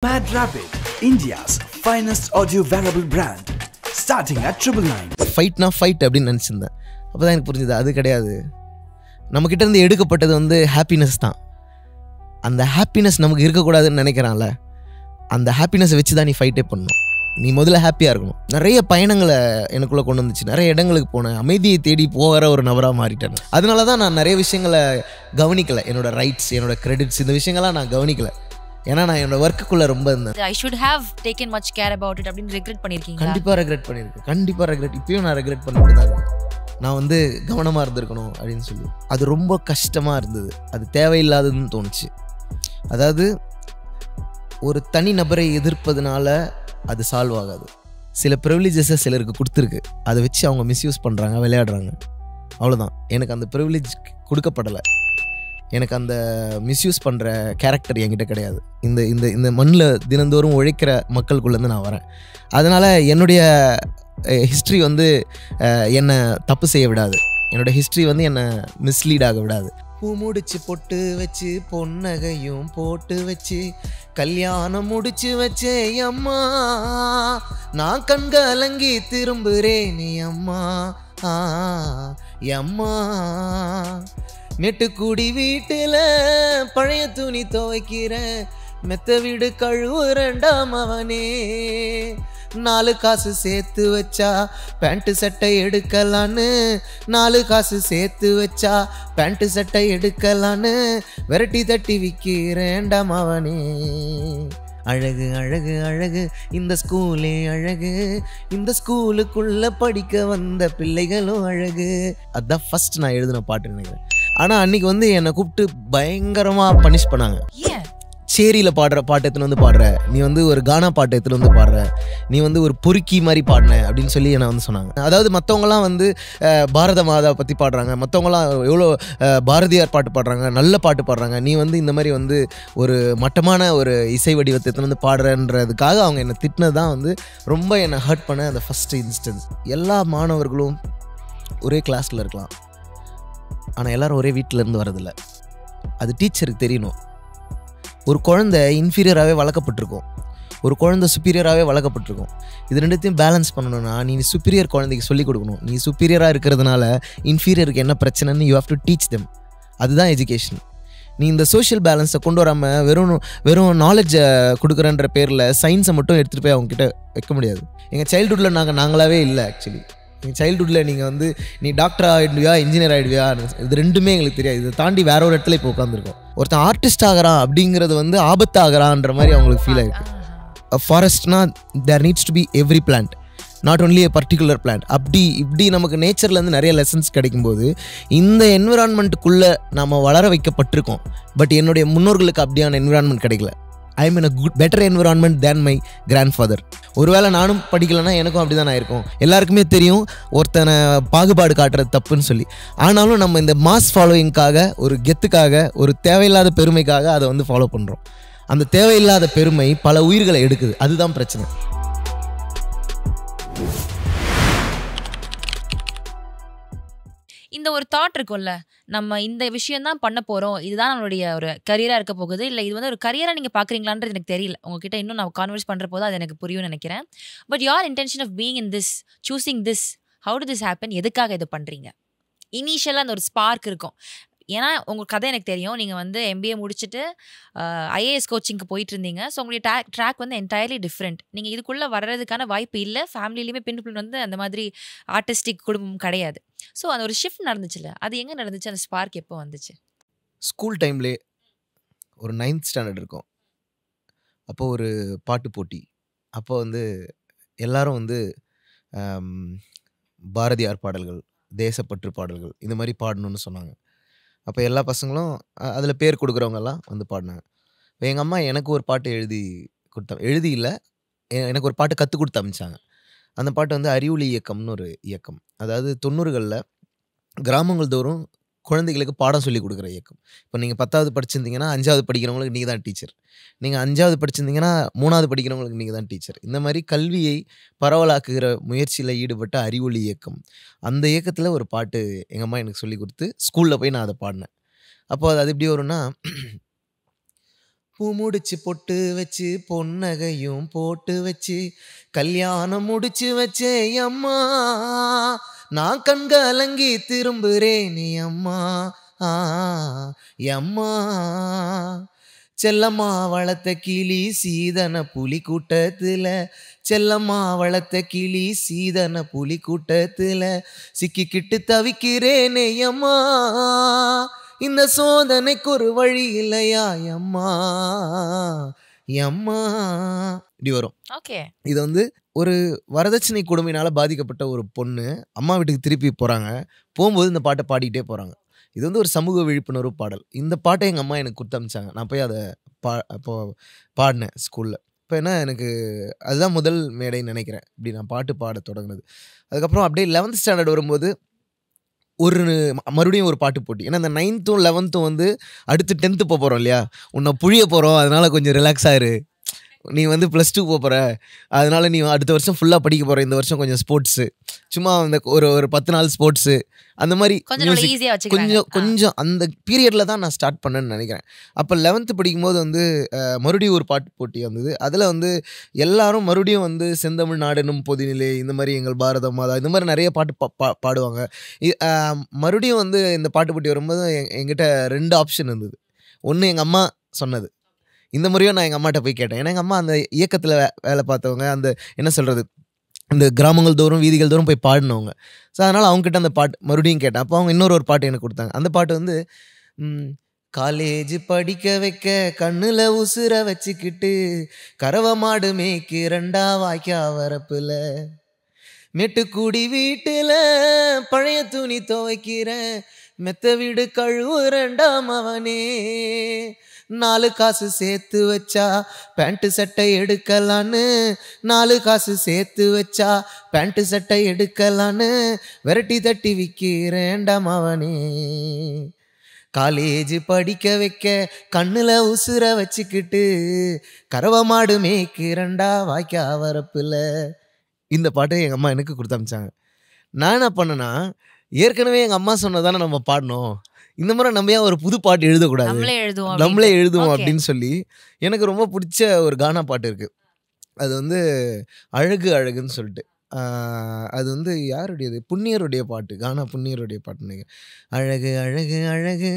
Mad Rapid, India's finest audio wearable brand, starting at 999. ஃபைட்னா fight அப்படின்னு நினச்சிருந்தேன். அப்போ தான் எனக்கு புரிஞ்சுது அது கிடையாது. நம்மக்கிட்ட இருந்து எடுக்கப்பட்டது வந்து ஹாப்பினஸ் தான். அந்த ஹாப்பினஸ் நமக்கு இருக்கக்கூடாதுன்னு நினைக்கிறான்ல, அந்த ஹாப்பினஸை வச்சு தான் நீ ஃபைட்டே பண்ணணும். நீ முதல்ல ஹாப்பியாக இருக்கணும். நிறைய பயணங்களை எனக்குள்ளே கொண்டு வந்துச்சு. நிறைய இடங்களுக்கு போனேன். அமைதியை தேடி போகிற ஒரு நபராக மாறிட்டேன். அதனால தான் நான் நிறைய விஷயங்களை கவனிக்கலை. என்னோடய ரைட்ஸ், என்னோடய கிரெடிட்ஸ், இந்த விஷயங்கள்லாம் நான் கவனிக்கலை. ஏன்னா நான் என்னோட ஒர்க்குள்ளே ரொம்ப இருந்தேன். I should have taken much care about it அப்படின்னு ரெக்ரெட் பண்ணியிருக்கீங்க? கண்டிப்பாக ரெக்ரெட் பண்ணியிருக்கேன். கண்டிப்பாக ரெக்ரெட். இப்பயும் நான் ரெக்ரெட் பண்ணிட்டு தான் இருக்கேன். நான் வந்து கவனமாக இருந்திருக்கணும் அப்படின்னு சொல்லி. அது ரொம்ப கஷ்டமாக இருந்தது. அது தேவையில்லாததுன்னு தோணுச்சு. அதாவது ஒரு தனி நபரை எதிர்ப்பதுனால அது சால்வ் ஆகாது. சில ப்ரிவிலேஜஸை சிலருக்கு கொடுத்துருக்கு. அதை வச்சு அவங்க மிஸ்யூஸ் பண்ணுறாங்க, விளையாடுறாங்க. அவ்வளோதான். எனக்கு அந்த ப்ரிவிலேஜ் கொடுக்கப்படலை. எனக்கு அந்த மிஸ்யூஸ் பண்ணுற கேரக்டர் என்கிட்ட கிடையாது. இந்த இந்த இந்த மண்ணில் தினந்தோறும் உழைக்கிற மக்களுக்குள்ளேருந்து நான் வரேன். அதனால் என்னுடைய ஹிஸ்ட்ரி வந்து என்னை தப்பு செய்ய விடாது. என்னோடய ஹிஸ்ட்ரி வந்து என்னை மிஸ்லீட் ஆக விடாது. பூ முடிச்சு பொட்டு வச்சு பொன்னகையும் போட்டு வச்சு கல்யாணம் முடிச்சு வச்சே அம்மா, நான் கண்கலங்கி திரும்புறேன் அம்மா அம்மா. நெட்டுக்குடி வீட்டில் பழைய துணி துவைக்கிறேன், மெத்த வீடு கழுவுறண்டாம் அவனே. 4 காசு சேர்த்து வச்சா பேண்ட்டு சட்டை எடுக்கலான்னு, 4 காசு சேர்த்து வச்சா பேண்ட்டு சட்டை எடுக்கலான்னு விரட்டி தட்டி விற்கிறேன்டாம் அவனே. அழகு அழகு அழகு இந்த ஸ்கூலே அழகு, இந்த ஸ்கூலுக்குள்ளே படிக்க வந்த பிள்ளைகளும் அழகு. அதுதான் ஃபஸ்ட் நான் எழுதின பாட்டு நினைக்கிறேன். ஆனால் அன்றைக்கி வந்து என்னை கூப்பிட்டு பயங்கரமாக பனிஷ் பண்ணாங்க. சேரியில் பாடுற பாட்டு எடுத்துன்னு வந்து பாடுற, நீ வந்து ஒரு கானா பாட்டு எடுத்துன்னு வந்து பாடுற, நீ வந்து ஒரு பொறுக்கி மாதிரி பாடின அப்படின்னு சொல்லி என்னை வந்து சொன்னாங்க. அதாவது மற்றவங்களாம் வந்து பாரத மாதா பற்றி பாடுறாங்க, மற்றவங்களாம் எவ்வளோ பாரதியார் பாட்டு பாடுறாங்க, நல்ல பாட்டு பாடுறாங்க, நீ வந்து இந்த மாதிரி வந்து ஒரு மட்டமான ஒரு இசை வடிவத்தை எடுத்துன்னு வந்து பாடுறன்றதுக்காக அவங்க என்னை திட்டினது தான் வந்து ரொம்ப என்னை ஹர்ட் பண்ண அந்த ஃபஸ்ட்டு இன்ஸ்டன்ஸ். எல்லா மாணவர்களும் ஒரே கிளாஸில் இருக்கலாம், ஆனால் எல்லோரும் ஒரே வீட்டிலேருந்து வரதில்லை. அது டீச்சருக்கு தெரியணும். ஒரு குழந்தை இன்ஃபீரியராகவே வளர்க்கப்பட்டிருக்கும், ஒரு குழந்தை சுப்பீரியராகவே வளர்க்கப்பட்டிருக்கும். இது ரெண்டுத்தையும் பேலன்ஸ் பண்ணணும்னா நீ சுப்பீரியர் குழந்தைக்கு சொல்லிக் கொடுக்கணும். நீ சுப்பீரியராக இருக்கிறதுனால இன்ஃபீரியருக்கு என்ன பிரச்சனைன்னு you have to teach them. அதுதான் எஜுகேஷன். நீ இந்த சோஷியல் பேலன்ஸை கொண்டு வராமல் வெறும் நாலேஜை கொடுக்குறன்ற பேரில் சயின்ஸை மட்டும் எடுத்துகிட்டு போய் அவங்ககிட்ட வைக்க முடியாது. எங்கள் சைல்டுஹுட்டில் நாங்களாவே இல்லை. ஆக்சுவலி எங்கள் சைல்டுஹுட்டில் நீங்கள் வந்து நீ டாக்டர் ஆகிடுவியா, இன்ஜினியர் ஆகிடுவியா, இது ரெண்டுமே எங்களுக்கு தெரியாது. இதை தாண்டி வேற ஒரு இடத்துல இப்போ உட்காந்துருக்கோம். ஒருத்தன் ஆர்டிஸ்ட் ஆகிறான் அப்படிங்கிறது வந்து ஆபத்தாகிறான்ற மாதிரி அவங்களுக்கு ஃபீல் ஆகிருக்கு. ஃபாரஸ்ட்னா there needs to be every plant, not only a particular plant. இப்படி நமக்கு நேச்சர்லேருந்து நிறைய லெசன்ஸ் கிடைக்கும்போது இந்த என்விரான்மெண்ட்டுக்குள்ளே நம்ம வளர வைக்கப்பட்டிருக்கோம். பட் என்னுடைய முன்னோர்களுக்கு அப்படியான என்விரான்மெண்ட் கிடைக்கல. I mean a better environment than my grandfather. ஒருவேளை நானும் படிக்கலைன்னா எனக்கும் அப்படி தான் ஆயிருக்கும். எல்லாருக்குமே தெரியும் ஒருத்தனை பாகுபாடு காட்டுறது தப்புன்னு சொல்லி. ஆனாலும் நம்ம இந்த மாஸ் ஃபாலோயிங்காக, ஒரு கெத்துக்காக, ஒரு தேவையில்லாத பெருமைக்காக அதை வந்து ஃபாலோ பண்ணுறோம். அந்த தேவையில்லாத பெருமை பல உயிர்களை எடுக்குது. அதுதான் பிரச்சனை. இந்த ஒரு தாட் இருக்கும்ல, நம்ம இந்த விஷயம் தான் பண்ண போகிறோம், இதுதான் நம்மளுடைய ஒரு கரியராக இருக்க போகுது, இல்லை இது வந்து ஒரு கரியராக நீங்கள் பார்க்குறீங்களான்றது எனக்கு தெரியல. உங்ககிட்ட இன்னும் நான் கான்வர்ஸ் பண்ணுற போது அது எனக்கு புரியும்னு நினைக்கிறேன். But your intention of being in this, choosing this, how do this happen, எதுக்காக இது பண்ணுறீங்க? இனிஷியலாக அந்த ஒரு ஸ்பார்க் இருக்கும். ஏன்னா உங்கள் கதை எனக்கு தெரியும். நீங்கள் வந்து MBA முடிச்சுட்டு IAS கோச்சிங்க்கு போயிட்டு இருந்தீங்க. ஸோ உங்களுடைய ட்ராக் வந்து என்டையர்லி டிஃப்ரெண்ட். நீங்கள் இதுக்குள்ளே வர்றதுக்கான வாய்ப்பு இல்லை. ஃபேமிலியிலையுமே பின்புல் வந்து அந்த மாதிரி ஆர்டிஸ்டிக் குடும்பம் கிடையாது. ஸோ அந்த ஒரு ஷிஃப்ட் நடந்துச்சுல்ல, அது எங்கே நடந்துச்சு? அந்த ஸ்பார்க் எப்போ வந்துச்சு? ஸ்கூல் டைம்லேயே ஒரு 9th ஸ்டாண்டர்ட் இருக்கும். அப்போது ஒரு பாட்டு போட்டி. அப்போ வந்து எல்லாரும் வந்து பாரதியார் பாடல்கள், தேசப்பற்று பாடல்கள் இந்த மாதிரி பாடணும்னு சொன்னாங்க. அப்போ எல்லா பசங்களும் அதில் பேர் கொடுக்குறவங்கெல்லாம் வந்து பாடினாங்க. இப்போ எங்கள் அம்மா எனக்கு ஒரு பாட்டு எழுதி இல்லை, எனக்கு ஒரு பாட்டு கற்றுக் கொடுத்து அனுப்பிச்சாங்க. அந்த பாட்டு வந்து அறிவொளி இயக்கம்னு ஒரு இயக்கம். அதாவது 90களில் கிராமங்கள் தோறும் குழந்தைகளுக்கு பாடம் சொல்லி கொடுக்குற இயக்கம். இப்போ நீங்கள் 10வது படிச்சிருந்தீங்கன்னா 5வது படிக்கிறவங்களுக்கு நீங்கள் தான் டீச்சர், நீங்கள் 5வது படிச்சிருந்தீங்கன்னா 3வது படிக்கிறவங்களுக்கு நீங்கள் தான் டீச்சர். இந்த மாதிரி கல்வியை பரவலாக்குகிற முயற்சியில் ஈடுபட்ட அறிவொளி இயக்கம். அந்த இயக்கத்தில் ஒரு பாட்டு எங்கள் அம்மா எனக்கு சொல்லி கொடுத்து ஸ்கூலில் போய் நான் அதை பாடினேன். அப்போ அது எப்படி வரும்னா, பூ முடிச்சு பொட்டு வச்சு பொன்னகையும் போட்டு வச்சு கல்யாணம் முடிச்சு வச்சே அம்மா, நான் கண்கலங்கி திரும்புறேனே அம்மா, அம்மா. செல்லம்மா வளர்த்த கிளி சீதன புலி கூட்டத்தில், செல்லம்மா வளர்த்த கிளி சீதன புலி கூட்டத்தில் சிக்கிக்கிட்டு தவிக்கிறேனே அம்மா, இந்த சோதனைக்கு ஒரு வழி இல்லையா அம்மா, அம்மா. இப்படி வரும். ஓகே. இது வந்து ஒரு வரதட்சணை கொடுமையினால பாதிக்கப்பட்ட ஒரு பொண்ணு அம்மா வீட்டுக்கு திருப்பி போகிறாங்க. போகும்போது இந்த பாட்டை பாடிக்கிட்டே போகிறாங்க. இது வந்து ஒரு சமூக விழிப்புணர்வு பாடல். இந்த பாட்டை எங்கள் அம்மா எனக்கு கொடுத்து அனுப்பிச்சாங்க. நான் போய் அதை அப்போ பாடினேன் ஸ்கூலில். இப்போ என்ன எனக்கு அதுதான் முதல் மேடைன்னு நினைக்கிறேன் இப்படி நான் பாட்டு பாட தொடங்கினது. அதுக்கப்புறம் அப்படியே 11th ஸ்டாண்டர்ட் வரும்போது மறுபடியும் ஒரு பாட்டு போட்டி. ஏன்னா இந்த 9th 11th வந்து அடுத்து 10th போகிறோம் இல்லையா, உன்னை புழிய போகிறோம், அதனால் கொஞ்சம் ரிலாக்ஸாக இரு, நீ வந்து +2 போகிற, அதனால் நீ அடுத்த வருஷம் ஃபுல்லாக படிக்க போகிற, இந்த வருஷம் கொஞ்சம் ஸ்போர்ட்ஸு, சும்மா அந்த ஒரு 10 நாள் ஸ்போர்ட்ஸு, அந்த மாதிரி கொஞ்சம் அந்த பீரியடில் தான் நான் ஸ்டார்ட் பண்ணேன்னு நினைக்கிறேன். அப்போ 11th படிக்கும்போது வந்து மறுபடியும் ஒரு பாட்டு போட்டி வந்தது. அதில் வந்து எல்லாரும் மறுபடியும் வந்து செந்தமிழ் நாடெனும் பொதுநிலை, இந்த மாதிரி எங்கள் பாரத மாதா, இந்த மாதிரி நிறைய பாட்டு பாடுவாங்க. மறுபடியும் வந்து இந்த பாட்டு போட்டி வரும்போது என்கிட்ட 2 ஆப்ஷன் இருந்தது. ஒன்று எங்கள் அம்மா சொன்னது, இந்த முறையும் நான் எங்கள் அம்மாட்ட போய் கேட்டேன். ஏன்னா எங்கள் அம்மா அந்த இயக்கத்தில் வேலை பார்த்தவங்க, அந்த என்ன சொல்கிறது, இந்த கிராமங்கள் தோறும் வீதிகள் தோறும் போய் பாடினவங்க. ஸோ அதனால் அவங்ககிட்ட அந்த பாட்டு மறுபடியும் கேட்டேன். அப்போ அவங்க இன்னொரு பாட்டு எனக்கு கொடுத்தாங்க. அந்த பாட்டு வந்து காலேஜ் படிக்க வைக்க கண்ணில் உசுர வச்சுக்கிட்டு கறவை மாடு மேய்க்கு 2 வாய்க்கா வரப்புல மெட்டுக்கூடி வீட்டில் பழைய துணி துவைக்கிறேன், மெத்த வீடு கழுவுறண்டாம் அவனே, 4 காசு சேர்த்து வச்சா பேண்ட்டு சட்டை எடுக்கலான்னு, 4 காசு சேர்த்து வச்சா பேண்ட்டு சட்டை எடுக்கலான்னு விரட்டி தட்டி விற்கிறேன்டாம் அவனே, காலேஜ் படிக்க வைக்க கண்ணில் உசுர வச்சுக்கிட்டு கறவை மாடு மேய்க்கு 2 வாய்க்கா வரப்புல. இந்த பாட்டை எங்கள் அம்மா எனக்கு கொடுத்து அனுப்பிச்சாங்க. நான் என்ன பண்ணேன்னா, ஏற்கனவே எங்கள் அம்மா சொன்னதானே நம்ம பாடணும், இந்த முறை நம்ம ஏன் ஒரு புது பாட்டு எழுதக்கூடாது, நம்மளே எழுதுவோம் அப்படின்னு சொல்லி எனக்கு ரொம்ப பிடிச்ச ஒரு கானா பாட்டு இருக்குது. அது வந்து அழகு அழகுன்னு சொல்லிட்டு, அது வந்து யாருடையது, புண்ணியருடைய பாட்டு, கானா புண்ணியருடைய பாட்டுன்னு. அழகு அழகு அழகு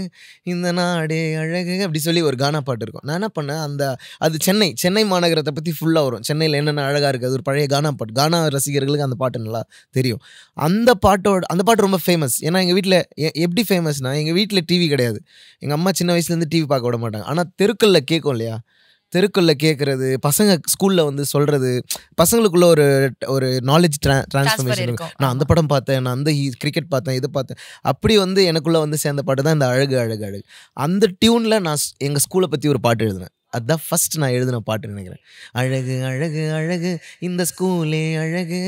இந்த நாடே அழகு அப்படி சொல்லி ஒரு கானா பாட்டு இருக்கும். நான் என்ன பண்ணேன், அது சென்னை மாநகரத்தை பற்றி ஃபுல்லாக வரும், சென்னையில் என்னென்ன அழகாக இருக்குது, அது ஒரு பழைய கானா பாட்டு. கானா ரசிகர்களுக்கு அந்த பாட்டு நல்லா தெரியும். அந்த பாட்டு ரொம்ப ஃபேமஸ். ஏன்னா எங்கள் வீட்டில் எப்படி ஃபேமஸ்னால், எங்கள் வீட்டில் டிவி கிடையாது. எங்கள் அம்மா சின்ன வயசுலேருந்து டிவி பார்க்க விட மாட்டாங்க. ஆனால் தெருக்களில் கேட்கும் இல்லையா, தெருக்குள்ளே கேட்குறது, பசங்க ஸ்கூலில் வந்து சொல்கிறது, பசங்களுக்குள்ள ஒரு நாலேஜ் ட்ரான்ஸ்ஃபர்மேஷன் இருக்கும். நான் அந்த படம் பார்த்தேன், நான் அந்த கிரிக்கெட் பார்த்தேன், இதை பார்த்தேன், அப்படி வந்து எனக்குள்ளே வந்து சேர்ந்த பாட்டு தான் இந்த அழகு அழகு அழகு. அந்த டியூனில் நான் எங்கள் ஸ்கூலை பற்றி ஒரு பாட்டு எழுதினேன். அதுதான் ஃபஸ்ட் நான் எழுதின பாட்டுன்னு நினைக்கிறேன். அழகு அழகு அழகு இந்த ஸ்கூலே அழகு,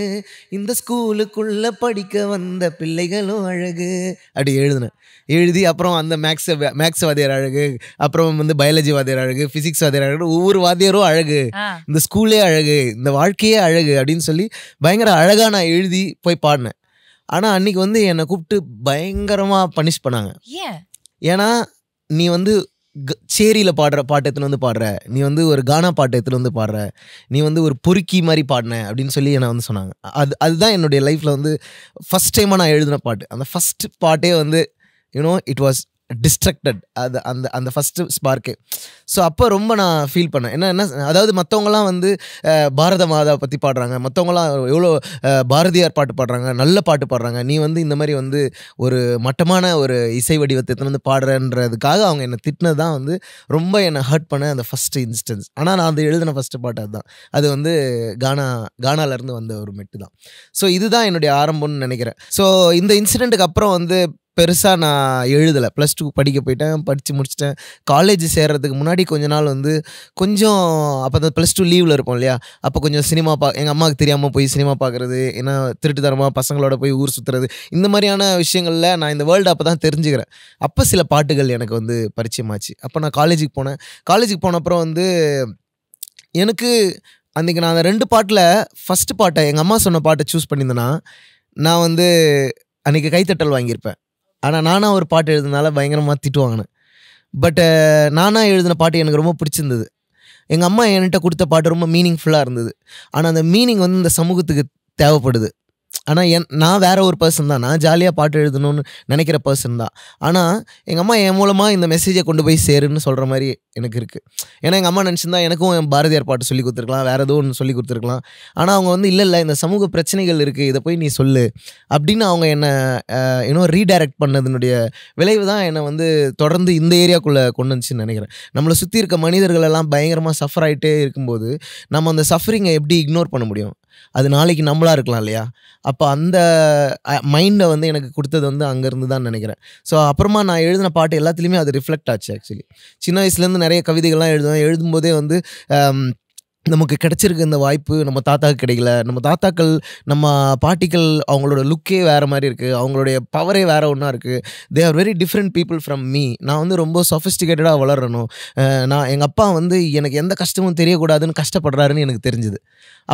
இந்த ஸ்கூலுக்குள்ளே படிக்க வந்த பிள்ளைகளும் அழகு அப்படி எழுதி அப்புறம் அந்த மேக்ஸ் வாத்தியார் அழகு, அப்புறம் வந்து பயாலஜி வாத்தியார் அழகு, ஃபிசிக்ஸ் வாத்தியார் அழகு, ஒவ்வொரு வாத்தியாரும் அழகு, இந்த ஸ்கூலே அழகு, இந்த வாழ்க்கையே அழகு அப்படின்னு சொல்லி பயங்கர அழகாக நான் எழுதி போய் பாடினேன். ஆனால் அன்றைக்கி வந்து என்னை கூப்பிட்டு பயங்கரமாக பனிஷ் பண்ணாங்க. ஏன்னா நீ வந்து சேரியில் பாடுற பாட்டு எடுத்துன்னு வந்து பாடுற, நீ வந்து ஒரு கானா பாட்டு எடுத்துன்னு வந்து பாடுற, நீ வந்து ஒரு பொறுக்கி மாதிரி பாடின அப்படின்னு சொல்லி என்னை வந்து சொன்னாங்க. அதுதான் என்னுடைய லைஃப்பில் வந்து ஃபஸ்ட் டைமாக நான் எழுதின பாட்டு. அந்த ஃபஸ்ட்டு பாட்டே வந்து இட் வாஸ் டிஸ்ட்ரக்டட், அது அந்த ஃபஸ்ட்டு ஸ்பார்க்கே. ஸோ அப்போ ரொம்ப நான் ஃபீல் பண்ணேன். என்ன அதாவது மற்றவங்களாம் வந்து பாரத மாதா பற்றி பாடுறாங்க, மற்றவங்களாம் எவ்வளோ பாரதியார் பாட்டு பாடுறாங்க, நல்ல பாட்டு பாடுறாங்க, நீ வந்து இந்த மாதிரி வந்து ஒரு மட்டமான ஒரு இசை வடிவத்தை வந்து பாடுறன்றதுக்காக அவங்க என்னை திட்டினது தான் வந்து ரொம்ப என்னை ஹர்ட் பண்ண அந்த ஃபஸ்ட்டு இன்ஸ்டன்ஸ். ஆனால் நான் அந்த எழுதின ஃபஸ்ட்டு பாட்டு அதுதான். அது வந்து கானாலேருந்து வந்த ஒரு மெட்டு தான். ஸோ இதுதான் என்னுடைய ஆரம்பம்னு நினைக்கிறேன். ஸோ இந்த இன்சிடெண்ட்டுக்கு அப்புறம் வந்து பெருசாக நான் எழுதலை. +2 படிக்க போயிட்டேன், படித்து முடிச்சிட்டேன். காலேஜ் சேர்கிறதுக்கு முன்னாடி கொஞ்ச நாள் வந்து கொஞ்சம் அப்போ அந்த +2 லீவில் இருப்போம் இல்லையா, அப்போ கொஞ்சம் சினிமா எங்கள் அம்மாவுக்கு தெரியாமல் போய் சினிமா பார்க்குறது, ஏன்னா திருட்டுத்தரமாக பசங்களோட போய் ஊர் சுற்றுறது, இந்த மாதிரியான விஷயங்களில் நான் இந்த வேர்ல்டு அப்போ தான் தெரிஞ்சுக்கிறேன். அப்போ சில பாட்டுகள் எனக்கு வந்து பரிச்சயமாச்சு. அப்போ நான் காலேஜுக்கு போனேன். காலேஜுக்கு போன அப்புறம் வந்து எனக்கு அன்றைக்கி நான் அந்த 2 பாட்டில் ஃபஸ்ட்டு பாட்டை எங்கள் அம்மா சொன்ன பாட்டை சூஸ் பண்ணியிருந்தேன்னா நான் வந்து அன்றைக்கி கைத்தட்டல் வாங்கியிருப்பேன். ஆனால் நானாக ஒரு பாட்டு எழுதுனால பயங்கரமாக திட்டு வாங்கினேன். பட் நானாக எழுதின பாட்டு எனக்கு ரொம்ப பிடிச்சிருந்தது. எங்கள் அம்மா என்கிட்ட கொடுத்த பாட்டு ரொம்ப மீனிங்ஃபுல்லாக இருந்தது. ஆனால் அந்த மீனிங் வந்து இந்த சமூகத்துக்கு தேவைப்படுது. ஆனால் நான் வேற ஒரு பர்சன் தான். நான் ஜாலியாக பாட்டு எழுதணும்னு நினைக்கிற பர்சன் தான். ஆனால் எங்கள் அம்மா என் மூலமாக இந்த மெசேஜை கொண்டு போய் சேருன்னு சொல்கிற மாதிரி எனக்கு இருக்குது. ஏன்னா எங்கள் அம்மா நினச்சிருந்தா எனக்கும் என் பாரதியார் பாட்டு சொல்லி கொடுத்துருக்கலாம், வேறு ஏதோ ஒன்று சொல்லி கொடுத்துருக்கலாம். ஆனால் அவங்க வந்து இல்லை இந்த சமூக பிரச்சனைகள் இருக்குது, இதை போய் நீ சொல்லு அப்படின்னு அவங்க என்னை இன்னும் ரீடைரக்ட் பண்ணதுனுடைய விளைவு தான் என்னை வந்து தொடர்ந்து இந்த ஏரியாக்குள்ளே கொண்டு வந்துச்சுன்னு நினைக்கிறேன். நம்மளை சுற்றி இருக்க மனிதர்கள் எல்லாம் பயங்கரமாக சஃபர் ஆகிட்டே இருக்கும்போது நம்ம அந்த சஃபரிங்கை எப்படி இக்னோர் பண்ண முடியும்? அது நாளைக்கு நம்மளாக இருக்கலாம் இல்லையா? அப்போ அந்த மைண்டை வந்து எனக்கு கொடுத்தது வந்து அங்கேருந்து தான் நினைக்கிறேன். ஸோ அப்புறமா நான் எழுதின பாட்டு எல்லாத்துலேயுமே அது ரிஃப்ளெக்ட் ஆச்சு. ஆக்சுவலி சின்ன வயசுலேருந்து நிறைய கவிதைகள்லாம் எழுதும்போதே வந்து நமக்கு கிடச்சிருக்க இந்த வாய்ப்பு நம்ம தாத்தாவுக்கு கிடைக்கல. நம்ம தாத்தாக்கள் நம்ம பாட்டிகள் அவங்களோட லுக்கே வேறு மாதிரி இருக்குது, அவங்களுடைய பவரே வேறு ஒன்றா இருக்குது. They are very different people from me. நான் வந்து ரொம்ப சொஃபிஸ்டிகேட்டடாக வளரணும். நான் எங்கள் அப்பா வந்து எனக்கு எந்த கஷ்டமும் தெரியக்கூடாதுன்னு கஷ்டப்படுறாருன்னு எனக்கு தெரிஞ்சுது.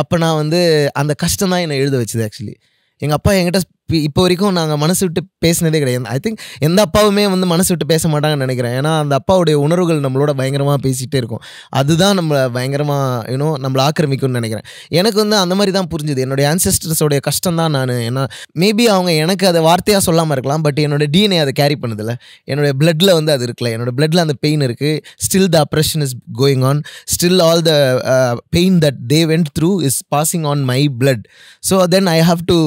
அப்போ நான் வந்து அந்த கஷ்டம் தான் என்னை எழுத வச்சுது. ஆக்சுவலி எங்கள் அப்பா என்கிட்ட இப்போ வரைக்கும் நாங்கள் மனசு விட்டு பேசினதே கிடையாது. ஐ திங்க் எந்த அப்பாவுமே வந்து மனசு விட்டு பேச மாட்டாங்கன்னு நினைக்கிறேன். ஏன்னா அந்த அப்பாவுடைய உணர்வுகள் நம்மளோட பயங்கரமாக பேசிகிட்டே இருக்கும். அதுதான் நம்மளை பயங்கரமாக நம்மளை ஆக்கிரமிக்கும்னு நினைக்கிறேன். எனக்கு வந்து அந்த மாதிரி தான் புரிஞ்சுது. என்னுடைய ஆன்செஸ்டர்ஸோடைய கஷ்டம் தான் நான். ஏன்னா மேபி அவங்க எனக்கு அதை வார்த்தையாக சொல்லாமல் இருக்கலாம், பட் என்னோட டிஎன்ஏ அதை கேரி பண்ணுதில்ல. என்னுடைய பிளட்டில் வந்து அது இருக்குல்ல, என்னோட பிளட்டில் அந்த பெயின் இருக்குது. Still the oppression is going on. Still all the pain that they went through is passing on my blood. So then I have to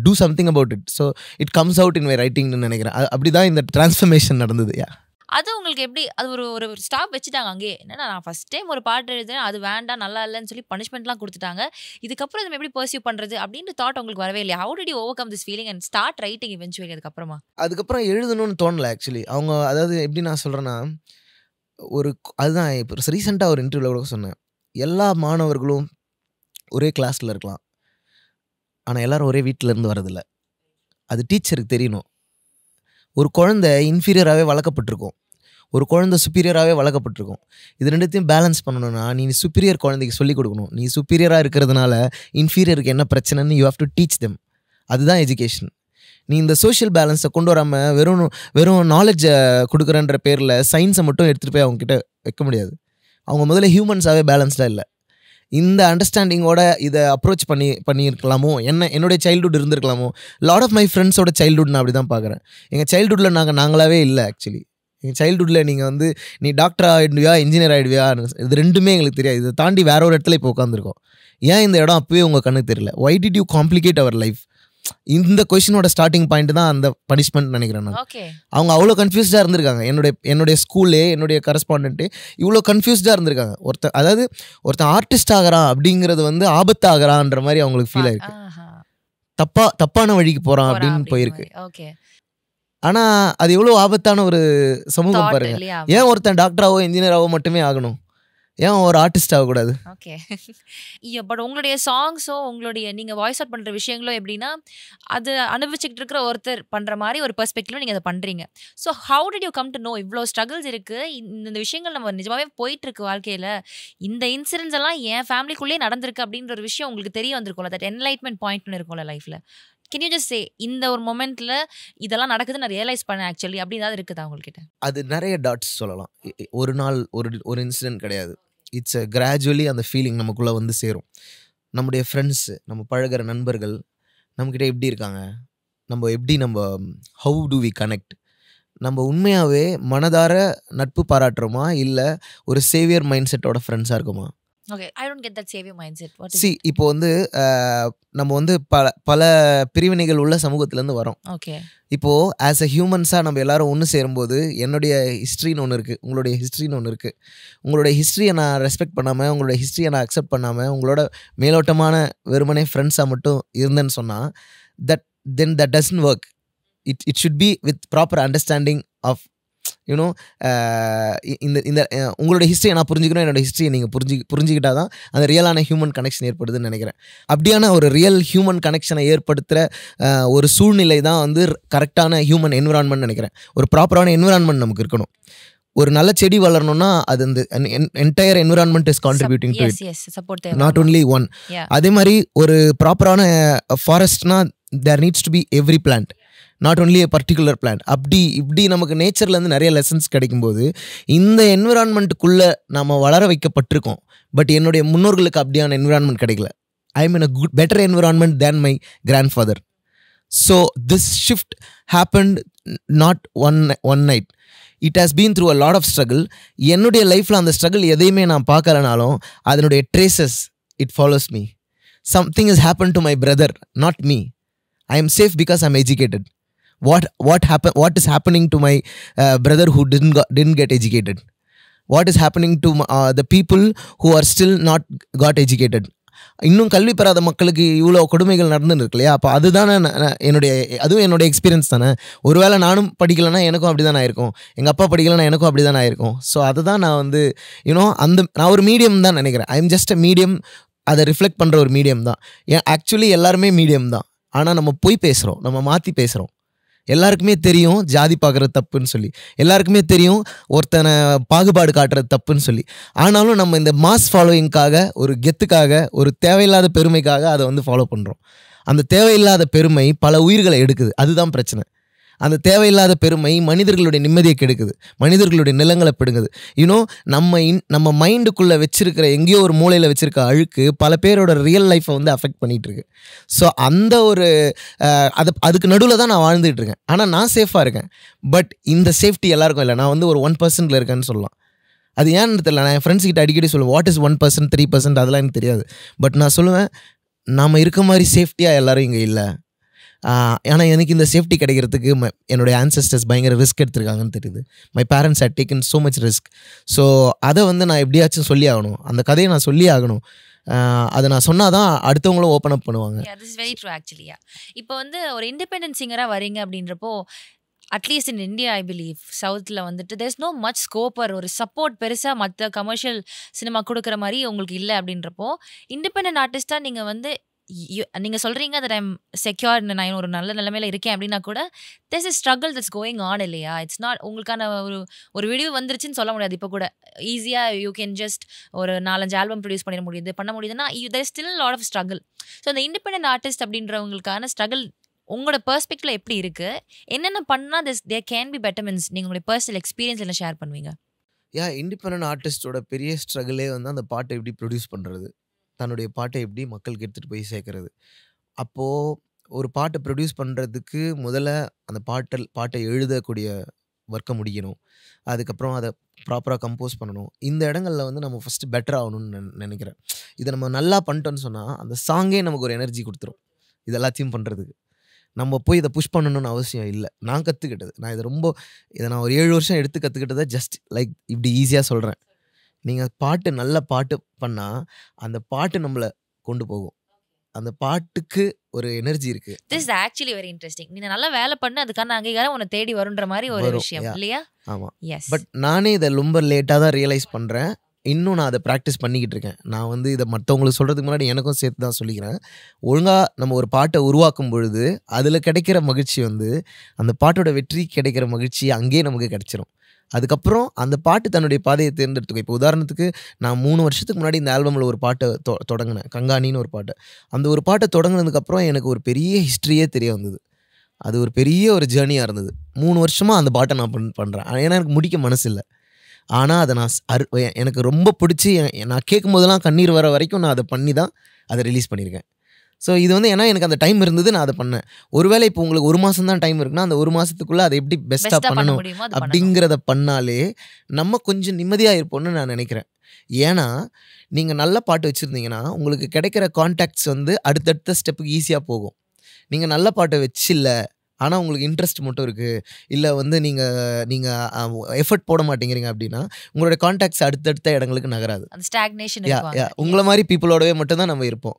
do something about it. So it comes out in my writing னு நினைக்கிறேன். அப்படிதான் இந்த transformation நடந்தது. அது உங்களுக்கு எப்படி அது ஒரு ஸ்டாப் வச்சுட்டாங்க அங்கே? என்னன்னா நான் ஃபர்ஸ்ட் டைம் ஒரு பாட்டு எழுதுறேன், அது வேண்டாம் நல்லா இல்லைன்னு சொல்லி பனிஷ்மெண்ட்லாம் கொடுத்துட்டாங்க, இதுக்கப்புறம் நம்ம எப்படி பர்சியூ பண்ணுறது அப்படின்ற தாட் உங்களுக்கு வரவே இல்லையா? How did you overcome this feeling and start writing eventually? அதுக்கப்புறம் எழுதணும்னு தோணலை. ஆக்சுவலி அவங்க அதாவது எப்படி நான் சொல்கிறேன்னா, அதுதான் இப்போ ரீசெண்டாக ஒரு இன்டர்வியூவில் கூட சொன்னேன். எல்லா மாணவர்களும் ஒரே கிளாஸில் இருக்கலாம், ஆனால் எல்லோரும் ஒரே வீட்டில் இருந்து வரதில்லை. அது டீச்சருக்கு தெரியணும். ஒரு குழந்தை இன்ஃபீரியராகவே வளர்க்கப்பட்டிருக்கும், ஒரு குழந்தை சுப்பீரியராகவே வளர்க்கப்பட்டிருக்கும். இது ரெண்டுத்தையும் பேலன்ஸ் பண்ணணும்னா நீ சுப்பீரியர் குழந்தைக்கு சொல்லிக் கொடுக்கணும். நீ சுப்பீரியராக இருக்கிறதுனால இன்ஃபீரியருக்கு என்ன பிரச்சனைன்னு you have to teach them. அதுதான் எஜுகேஷன். நீ இந்த சோஷியல் பேலன்ஸை கொண்டு வராமல் வெறும் நாலேஜை கொடுக்குறன்ற பேரில் சயின்ஸை மட்டும் எடுத்துகிட்டு போய் அவங்ககிட்ட வைக்க முடியாது. அவங்க முதல்ல ஹியூமன்ஸாகவே பேலன்ஸ்டாக இல்லை. இந்த அண்டர்ஸ்டாண்டிங்கோட இதை அப்ரோச் பண்ணியிருக்கலாமோ, என்னுடைய சைல்டுஹுட் இருந்திருக்கலாமோ. லாட் ஆஃப் மை ஃப்ரெண்ட்ஸோட சைல்டுஹுட் நான் அப்படி தான் பார்க்குறேன். எங்கள் சைல்டுஹுட்டில் நாங்களாவே இல்லை. ஆக்சுவலி எங்கள் சைல்டுஹுட்டில் நீங்கள் வந்து நீ டாக்டர் ஆகிடுவியா இன்ஜினியர் ஆகிடுவியா, இது ரெண்டுமே எங்களுக்கு தெரியாது. இதை தாண்டி வேற ஒரு இடத்துல இப்போ உட்காந்துருக்கோம். ஏன் இந்த இடம் அப்போவே உங்கள் கண்ணுக்கு தெரியல? Why did you complicate our life? இந்த கொஸ்டினோட ஸ்டார்டிங் பாயிண்ட் தான் அந்த பனிஷ்மெண்ட் நினைக்கிறேன் நான். அவங்க அவ்வளோ கன்ஃபியூஸ்டாக இருந்திருக்காங்க. என்னுடைய ஸ்கூல்லே என்னுடைய கரஸ்பாண்டன்ட்டு இவ்வளோ கன்ஃபியூஸ்டாக இருந்திருக்காங்க. ஒருத்தன் ஆர்டிஸ்ட் ஆகிறான் அப்படிங்கிறது வந்து ஆபத்தாகிறான்ற மாதிரி அவங்களுக்கு ஃபீல் ஆயிருக்கு. தப்பான வழிக்கு போகிறான் அப்படின்னு போயிருக்கு. ஆனால் அது எவ்வளோ ஆபத்தான ஒரு சமூகம் பாருங்க. ஏன் ஒருத்தன் டாக்டராகவோ இன்ஜினியராகவோ மட்டுமே ஆகணும்? ஏன் ஒரு ஆர்டிஸ்ட் ஆகக்கூடாது? ஓகே. பட் உங்களுடைய சாங்ஸோ உங்களுடைய நீங்கள் வாய்ஸ் அவுட் பண்ணுற விஷயங்களோ எப்படின்னா அது அனுபவிச்சுக்கிட்டு இருக்கிற ஒருத்தர் பண்ணுற மாதிரி ஒரு பெர்ஸ்பெக்டிவ்ல நீங்கள் அதை பண்ணுறீங்க. So how did you come to know இவ்வளோ ஸ்ட்ரகிள்ஸ் இருக்குது, இந்த விஷயங்கள் நம்ம நிஜமாவே போயிட்டுருக்கு வாழ்க்கையில், இந்த இன்சிடென்ட்ஸ் எல்லாம் என் ஃபேமிலிக்குள்ளேயே நடந்திருக்கு அப்படின்ற ஒரு விஷயம் உங்களுக்கு தெரிய வந்திருக்கும்ல, தட் என்லைட்மெண்ட் பாயிண்ட்னு இருக்கும்ல லைஃப்பில். கேன் யூ ஜஸ்ட் சே இந்த ஒரு மொமெண்ட்டில் இதெல்லாம் நடக்குது நான் ரியலைஸ் பண்ணேன் ஆக்சுவலி அப்படி ஏதாவது இருக்குதா உங்கள்கிட்ட? அது நிறைய டாட்ஸ் சொல்லலாம். ஒரு நாள் ஒரு இன்சிடென்ட் கிடையாது. இட்ஸ் கிராஜுவலி அந்த ஃபீலிங் நமக்குள்ளே வந்து சேரும். நம்முடைய ஃப்ரெண்ட்ஸு, நம்ம பழகிற நண்பர்கள் நம்மக்கிட்ட எப்படி இருக்காங்க, நம்ம ஹவு டு வி கனெக்ட், நம்ம உண்மையாகவே மனதார நட்பு பாராட்டுறோமா இல்லை ஒரு சேவியர் மைண்ட் செட்டோட ஃப்ரெண்ட்ஸாக இருக்குமா? Okay, I don't get that savior mindset. What is See, இப்போ வந்து நம்ம வந்து பல பிரிவினைகள் உள்ள சமூகத்திலேருந்து வரோம். Okay. இப்போது ஆஸ் அ ஹியூமன்ஸாக நம்ம எல்லாரும் ஒன்று சேரும்போது என்னுடைய ஹிஸ்ட்ரின்னு ஒன்று இருக்குது, உங்களுடைய ஹிஸ்ட்ரின்னு ஒன்று இருக்குது. உங்களுடைய ஹிஸ்ட்ரியை நான் ரெஸ்பெக்ட் பண்ணாமல், உங்களுடைய ஹிஸ்ட்ரியை நான் அக்செப்ட் பண்ணாமல், உங்களோட மேலோட்டமான வெறுமனே ஃப்ரெண்ட்ஸாக மட்டும் இருந்தேன்னு சொன்னால் that doesn't work. It should be with proper understanding of you know இந்த உங்களோட ஹிஸ்ட்ரியை நான் புரிஞ்சுக்கணும், என்னோட ஹிஸ்ட்ரியை நீங்கள் புரிஞ்சுக்கிட்டா தான் அந்த ரியலான ஹியூமன் கனெக்ஷன் ஏற்படுதுன்னு நினைக்கிறேன். அப்படியான ஒரு ரியல் ஹியூமன் கனெக்ஷனை ஏற்படுத்துகிற ஒரு சூழ்நிலை தான் வந்து கரெக்டான ஹியூமன் என்விரான்மெண்ட் நினைக்கிறேன். ஒரு ப்ராப்பரான என்விரான்மெண்ட் நமக்கு இருக்கணும். ஒரு நல்ல செடி வளரணும்னா அது இந்த entire environment is contributing to it, not only one. அதே மாதிரி ஒரு ப்ராப்பரான ஃபாரஸ்ட்னா there needs to be every plant. Not only a particular plant. அப்படி இப்படி நமக்கு நேச்சர்லேருந்து நிறைய லெசன்ஸ் கிடைக்கும்போது இந்த என்விரான்மெண்ட்டுக்குள்ளே நம்ம வளர வைக்கப்பட்டிருக்கோம். பட் என்னுடைய முன்னோர்களுக்கு அப்படியான என்விரான்மெண்ட் கிடைக்கல. I am in a good better environment than my grandfather. So this shift happened not one night. It has been through a lot of struggle. என்னுடைய லைஃப்பில் அந்த ஸ்ட்ரகிள் எதையுமே நான் பார்க்கலனாலும் அதனுடைய traces it follows me. Something is happen to my brother, not me. I am safe because I'm educated. What is happening to my brother who didn't get educated? What is happening to the people who are still not got educated? இன்னும் கல்வி பெறாத மக்களுக்கு இவ்வளோ கொடுமைகள் நடந்துன்னு இருக்கு இல்லையா? அப்போ அதுதானே அதுவும் என்னுடைய எக்ஸ்பீரியன்ஸ் தானே. ஒருவேளை நானும் படிக்கலைன்னா எனக்கும் அப்படி தான் ஆயிருக்கும், எங்கள் அப்பா படிக்கலைன்னா எனக்கும் அப்படி தான் ஆயிருக்கும். ஸோ அதை தான் நான் வந்து நான் ஒரு மீடியம் தான் நினைக்கிறேன். I am just a medium. அதை ரிஃப்ளெக்ட் பண்ணுற ஒரு மீடியம் தான். ஆக்சுவலி எல்லாருமே மீடியம் தான். ஆனால் நம்ம போய் பேசுகிறோம், நம்ம மாற்றி பேசுகிறோம். எல்லாருக்குமே தெரியும் ஜாதி பார்க்குறது தப்புன்னு சொல்லி, எல்லாருக்குமே தெரியும் ஒருத்தனை பாகுபாடு காட்டுறது தப்புன்னு சொல்லி. ஆனாலும் நம்ம இந்த மாஸ் ஃபாலோயிங்காக, ஒரு கெத்துக்காக, ஒரு தேவையில்லாத பெருமைக்காக அதை வந்து ஃபாலோ பண்ணுறோம். அந்த தேவையில்லாத பெருமை பல உயிர்களை எடுக்குது. அதுதான் பிரச்சனை. அந்த தேவையில்லாத பெருமை மனிதர்களுடைய நிம்மதியை கெடுக்குது, மனிதர்களுடைய நிலங்களை பிடுங்குது. நம்ம மைண்டுக்குள்ளே வச்சிருக்கிற எங்கேயோ ஒரு மூலையில் வச்சிருக்க அழுக்கு பல பேரோட ரியல் லைஃப்பை வந்து அஃபெக்ட் பண்ணிகிட்டு இருக்கு. ஸோ அந்த ஒரு அதுக்கு நடுவில் தான் நான் வாழ்ந்துகிட்டு இருக்கேன். ஆனால் நான் சேஃபாக இருக்கேன். பட் இந்த சேஃப்டி எல்லாருக்கும் இல்லை. நான் வந்து ஒரு 1% இருக்கேன்னு சொல்லலாம். அது ஏன்னு தெரியல. நான் என் ஃப்ரெண்ட்ஸ் கிட்ட அடிக்கடி சொல்லுவேன், வாட் இஸ் 1%, 3%, அதெல்லாம் எனக்கு தெரியாது. பட் நான் சொல்லுவேன், நாம் இருக்க மாதிரி சேஃப்டியாக எல்லோரும் இங்கே இல்லை. ஆனால் எனக்கு இந்த சேஃப்டி கிடைக்கிறதுக்கு என்னுடைய ஆன்சஸ்டர்ஸ் பயங்கர ரிஸ்க் எடுத்திருக்காங்கன்னு தெரியுது. My parents had taken so much risk. So அதை வந்து நான் எப்படியாச்சும் சொல்லி ஆகணும். அந்த கதையை நான் சொல்லி ஆகணும். அதை நான் சொன்னால் தான் அடுத்தவங்களும் ஓப்பன் அப் பண்ணுவாங்க. திஸ் இஸ் வெரி ட்ரூ ஆக்சுவலியா. இப்போ வந்து ஒரு இண்டிபெண்டன்ட் சிங்கராக வரீங்க அப்படின்றப்போ, at least in India I believe சவுத்தில் வந்துட்டு there is no much scope, ஒரு சப்போர்ட் பெருசாக மற்ற கமர்ஷியல் சினிமா கொடுக்குற மாதிரி உங்களுக்கு இல்லை. அப்படின்றப்போ இண்டிபெண்டன்ட் ஆர்டிஸ்ட்டாக நீங்கள் வந்து நீங்கள் சொல்கிறீங்க தட் ஐம் செக்யூர், நான் ஒரு நல்ல நிலைமையில் இருக்கேன் அப்படின்னா கூட there's is struggle that's going on இல்லையா? இட்ஸ் நாட் உங்களுக்கான ஒரு வீடியோ வந்துருச்சுன்னு சொல்ல முடியாது. இப்போ கூட ஈஸியாக யூ கேன் ஜஸ்ட் ஒரு 4-5 ஆல்பம் ப்ரொடியூஸ் பண்ண முடியுதுன்னா there is still lot of struggle. So அந்த இண்டிபெண்டன்ட் ஆர்டிஸ்ட் அப்படின்றவங்களுக்கான ஸ்ட்ரகிள் உங்களோட பெர்ஸ்பெக்டிவ்ல எப்படி இருக்குது? என்னென்ன பண்ணால் தேர் கேன் பி பெட்டர்மெண்ட்ஸ்? நீங்கள் உங்களுடைய பர்சனல் எக்ஸ்பீரியன்ஸ் எல்லாம் ஷேர் பண்ணுவீங்க? இண்டிபெண்டன்ட் ஆர்டிஸ்டோட பெரிய ஸ்ட்ரகிளே வந்து அந்த பாட்டை எப்படி ப்ரொடியூஸ் பண்ணுறது, தன்னுடைய பாட்டை எப்படி மக்களுக்கு எடுத்துகிட்டு போய் சேர்க்கறது. அப்போது ஒரு பாட்டை ப்ரொடியூஸ் பண்ணுறதுக்கு முதல்ல அந்த பாட்டை எழுதக்கூடிய ஒர்க்கை முடிக்கணும். அதுக்கப்புறம் அதை ப்ராப்பராக கம்போஸ் பண்ணணும். இந்த இடங்களில் வந்து நம்ம ஃபஸ்ட்டு பெட்டர் ஆகணும்னு நினைக்கிறேன். இதை நம்ம நல்லா பண்ணிட்டோன்னு சொன்னால் அந்த சாங்கே நமக்கு ஒரு எனர்ஜி கொடுத்துரும் இது எல்லாத்தையும் பண்ணுறதுக்கு. நம்ம போய் இதை புஷ் பண்ணணும்னு அவசியம் இல்லை. நான் கற்றுக்கிட்டது, இதை நான் ஒரு 7 வருஷம் எடுத்து கற்றுக்கிட்டதை ஜஸ்ட் லைக் இப்படி ஈஸியாக சொல்கிறேன். நீங்கள் நல்ல பாட்டு பண்ணால் அந்த பாட்டு நம்மளை கொண்டு போகும். அந்த பாட்டுக்கு ஒரு எனர்ஜி இருக்கு. This is actually very interesting. நீ நல்லா வேலை பண்ண அதுக்கான அங்கீகாரம் உன்னை தேடி வரும்ன்ற மாதிரி ஒரு விஷயம் இல்லையா? ஆமாம். பட் நானே இதை ரொம்ப லேட்டாக தான் ரியலைஸ் பண்ணுறேன். இன்னும் நான் அதை ப்ராக்டிஸ் பண்ணிக்கிட்டு இருக்கேன். நான் வந்து இதை மற்றவங்களுக்கு சொல்கிறதுக்கு முன்னாடி எனக்கும் சேர்த்து தான் சொல்லிக்கிறேன். ஒழுங்காக நம்ம ஒரு பாட்டை உருவாக்கும் பொழுது அதில் கிடைக்கிற மகிழ்ச்சி வந்து அந்த பாட்டோட வெற்றி கிடைக்கிற மகிழ்ச்சி அங்கேயே நமக்கு கிடைச்சிரும். அதுக்கப்புறம் அந்த பாட்டு தன்னுடைய பாதையை தேர்ந்தெடுத்துக்கும். இப்போ உதாரணத்துக்கு நான் 3 வருஷத்துக்கு முன்னாடி இந்த ஆல்பமில் ஒரு பாட்டை தொடங்கினேன், கங்காணின்னு ஒரு பாட்டை. அந்த ஒரு பாட்டை தொடங்கினதுக்கப்புறம் எனக்கு ஒரு பெரிய ஹிஸ்ட்ரியே தெரிய வந்தது. அது ஒரு பெரிய ஒரு ஜேர்னியாக இருந்தது. 3 வருஷமாக அந்த பாட்டை நான் பண்ணுறேன். ஏன்னா எனக்கு முடிக்க மனசு இல்லை. ஆனால் அதை நான் எனக்கு ரொம்ப பிடிச்சி நான் கேட்கும் போதெல்லாம் கண்ணீர் வர வரைக்கும் நான் அதை பண்ணி தான் அதை ரிலீஸ் பண்ணியிருக்கேன். ஸோ இது வந்து ஏன்னா எனக்கு அந்த டைம் இருந்தது, நான் அதை பண்ணேன். ஒருவேளை இப்போ உங்களுக்கு 1 மாதம் தான் டைம் இருக்குன்னா அந்த 1 மாதத்துக்குள்ளே அதை எப்படி பெஸ்ட்டாக பண்ணணும் அப்படிங்கிறத பண்ணாலே நம்ம கொஞ்சம் நிம்மதியாக இருப்போம்னு நான் நினைக்கிறேன். ஏன்னா நீங்கள் நல்ல பாட்டு வச்சுருந்தீங்கன்னா உங்களுக்கு கிடைக்கிற கான்டாக்ட்ஸ் வந்து அடுத்தடுத்த ஸ்டெப்புக்கு ஈஸியாக போகும். நீங்கள் நல்ல பாட்டை வச்சில்ல, ஆனால் உங்களுக்கு இன்ட்ரெஸ்ட் மட்டும் இருக்குது, இல்லை வந்து நீங்கள் எஃபர்ட் போட மாட்டேங்கிறீங்க அப்படின்னா உங்களோட கான்டாக்ட்ஸ் அடுத்தடுத்த இடங்களுக்கு நகராது. உங்களை மாதிரி பீப்புளோடவே மட்டும்தான் நம்ம இருப்போம்.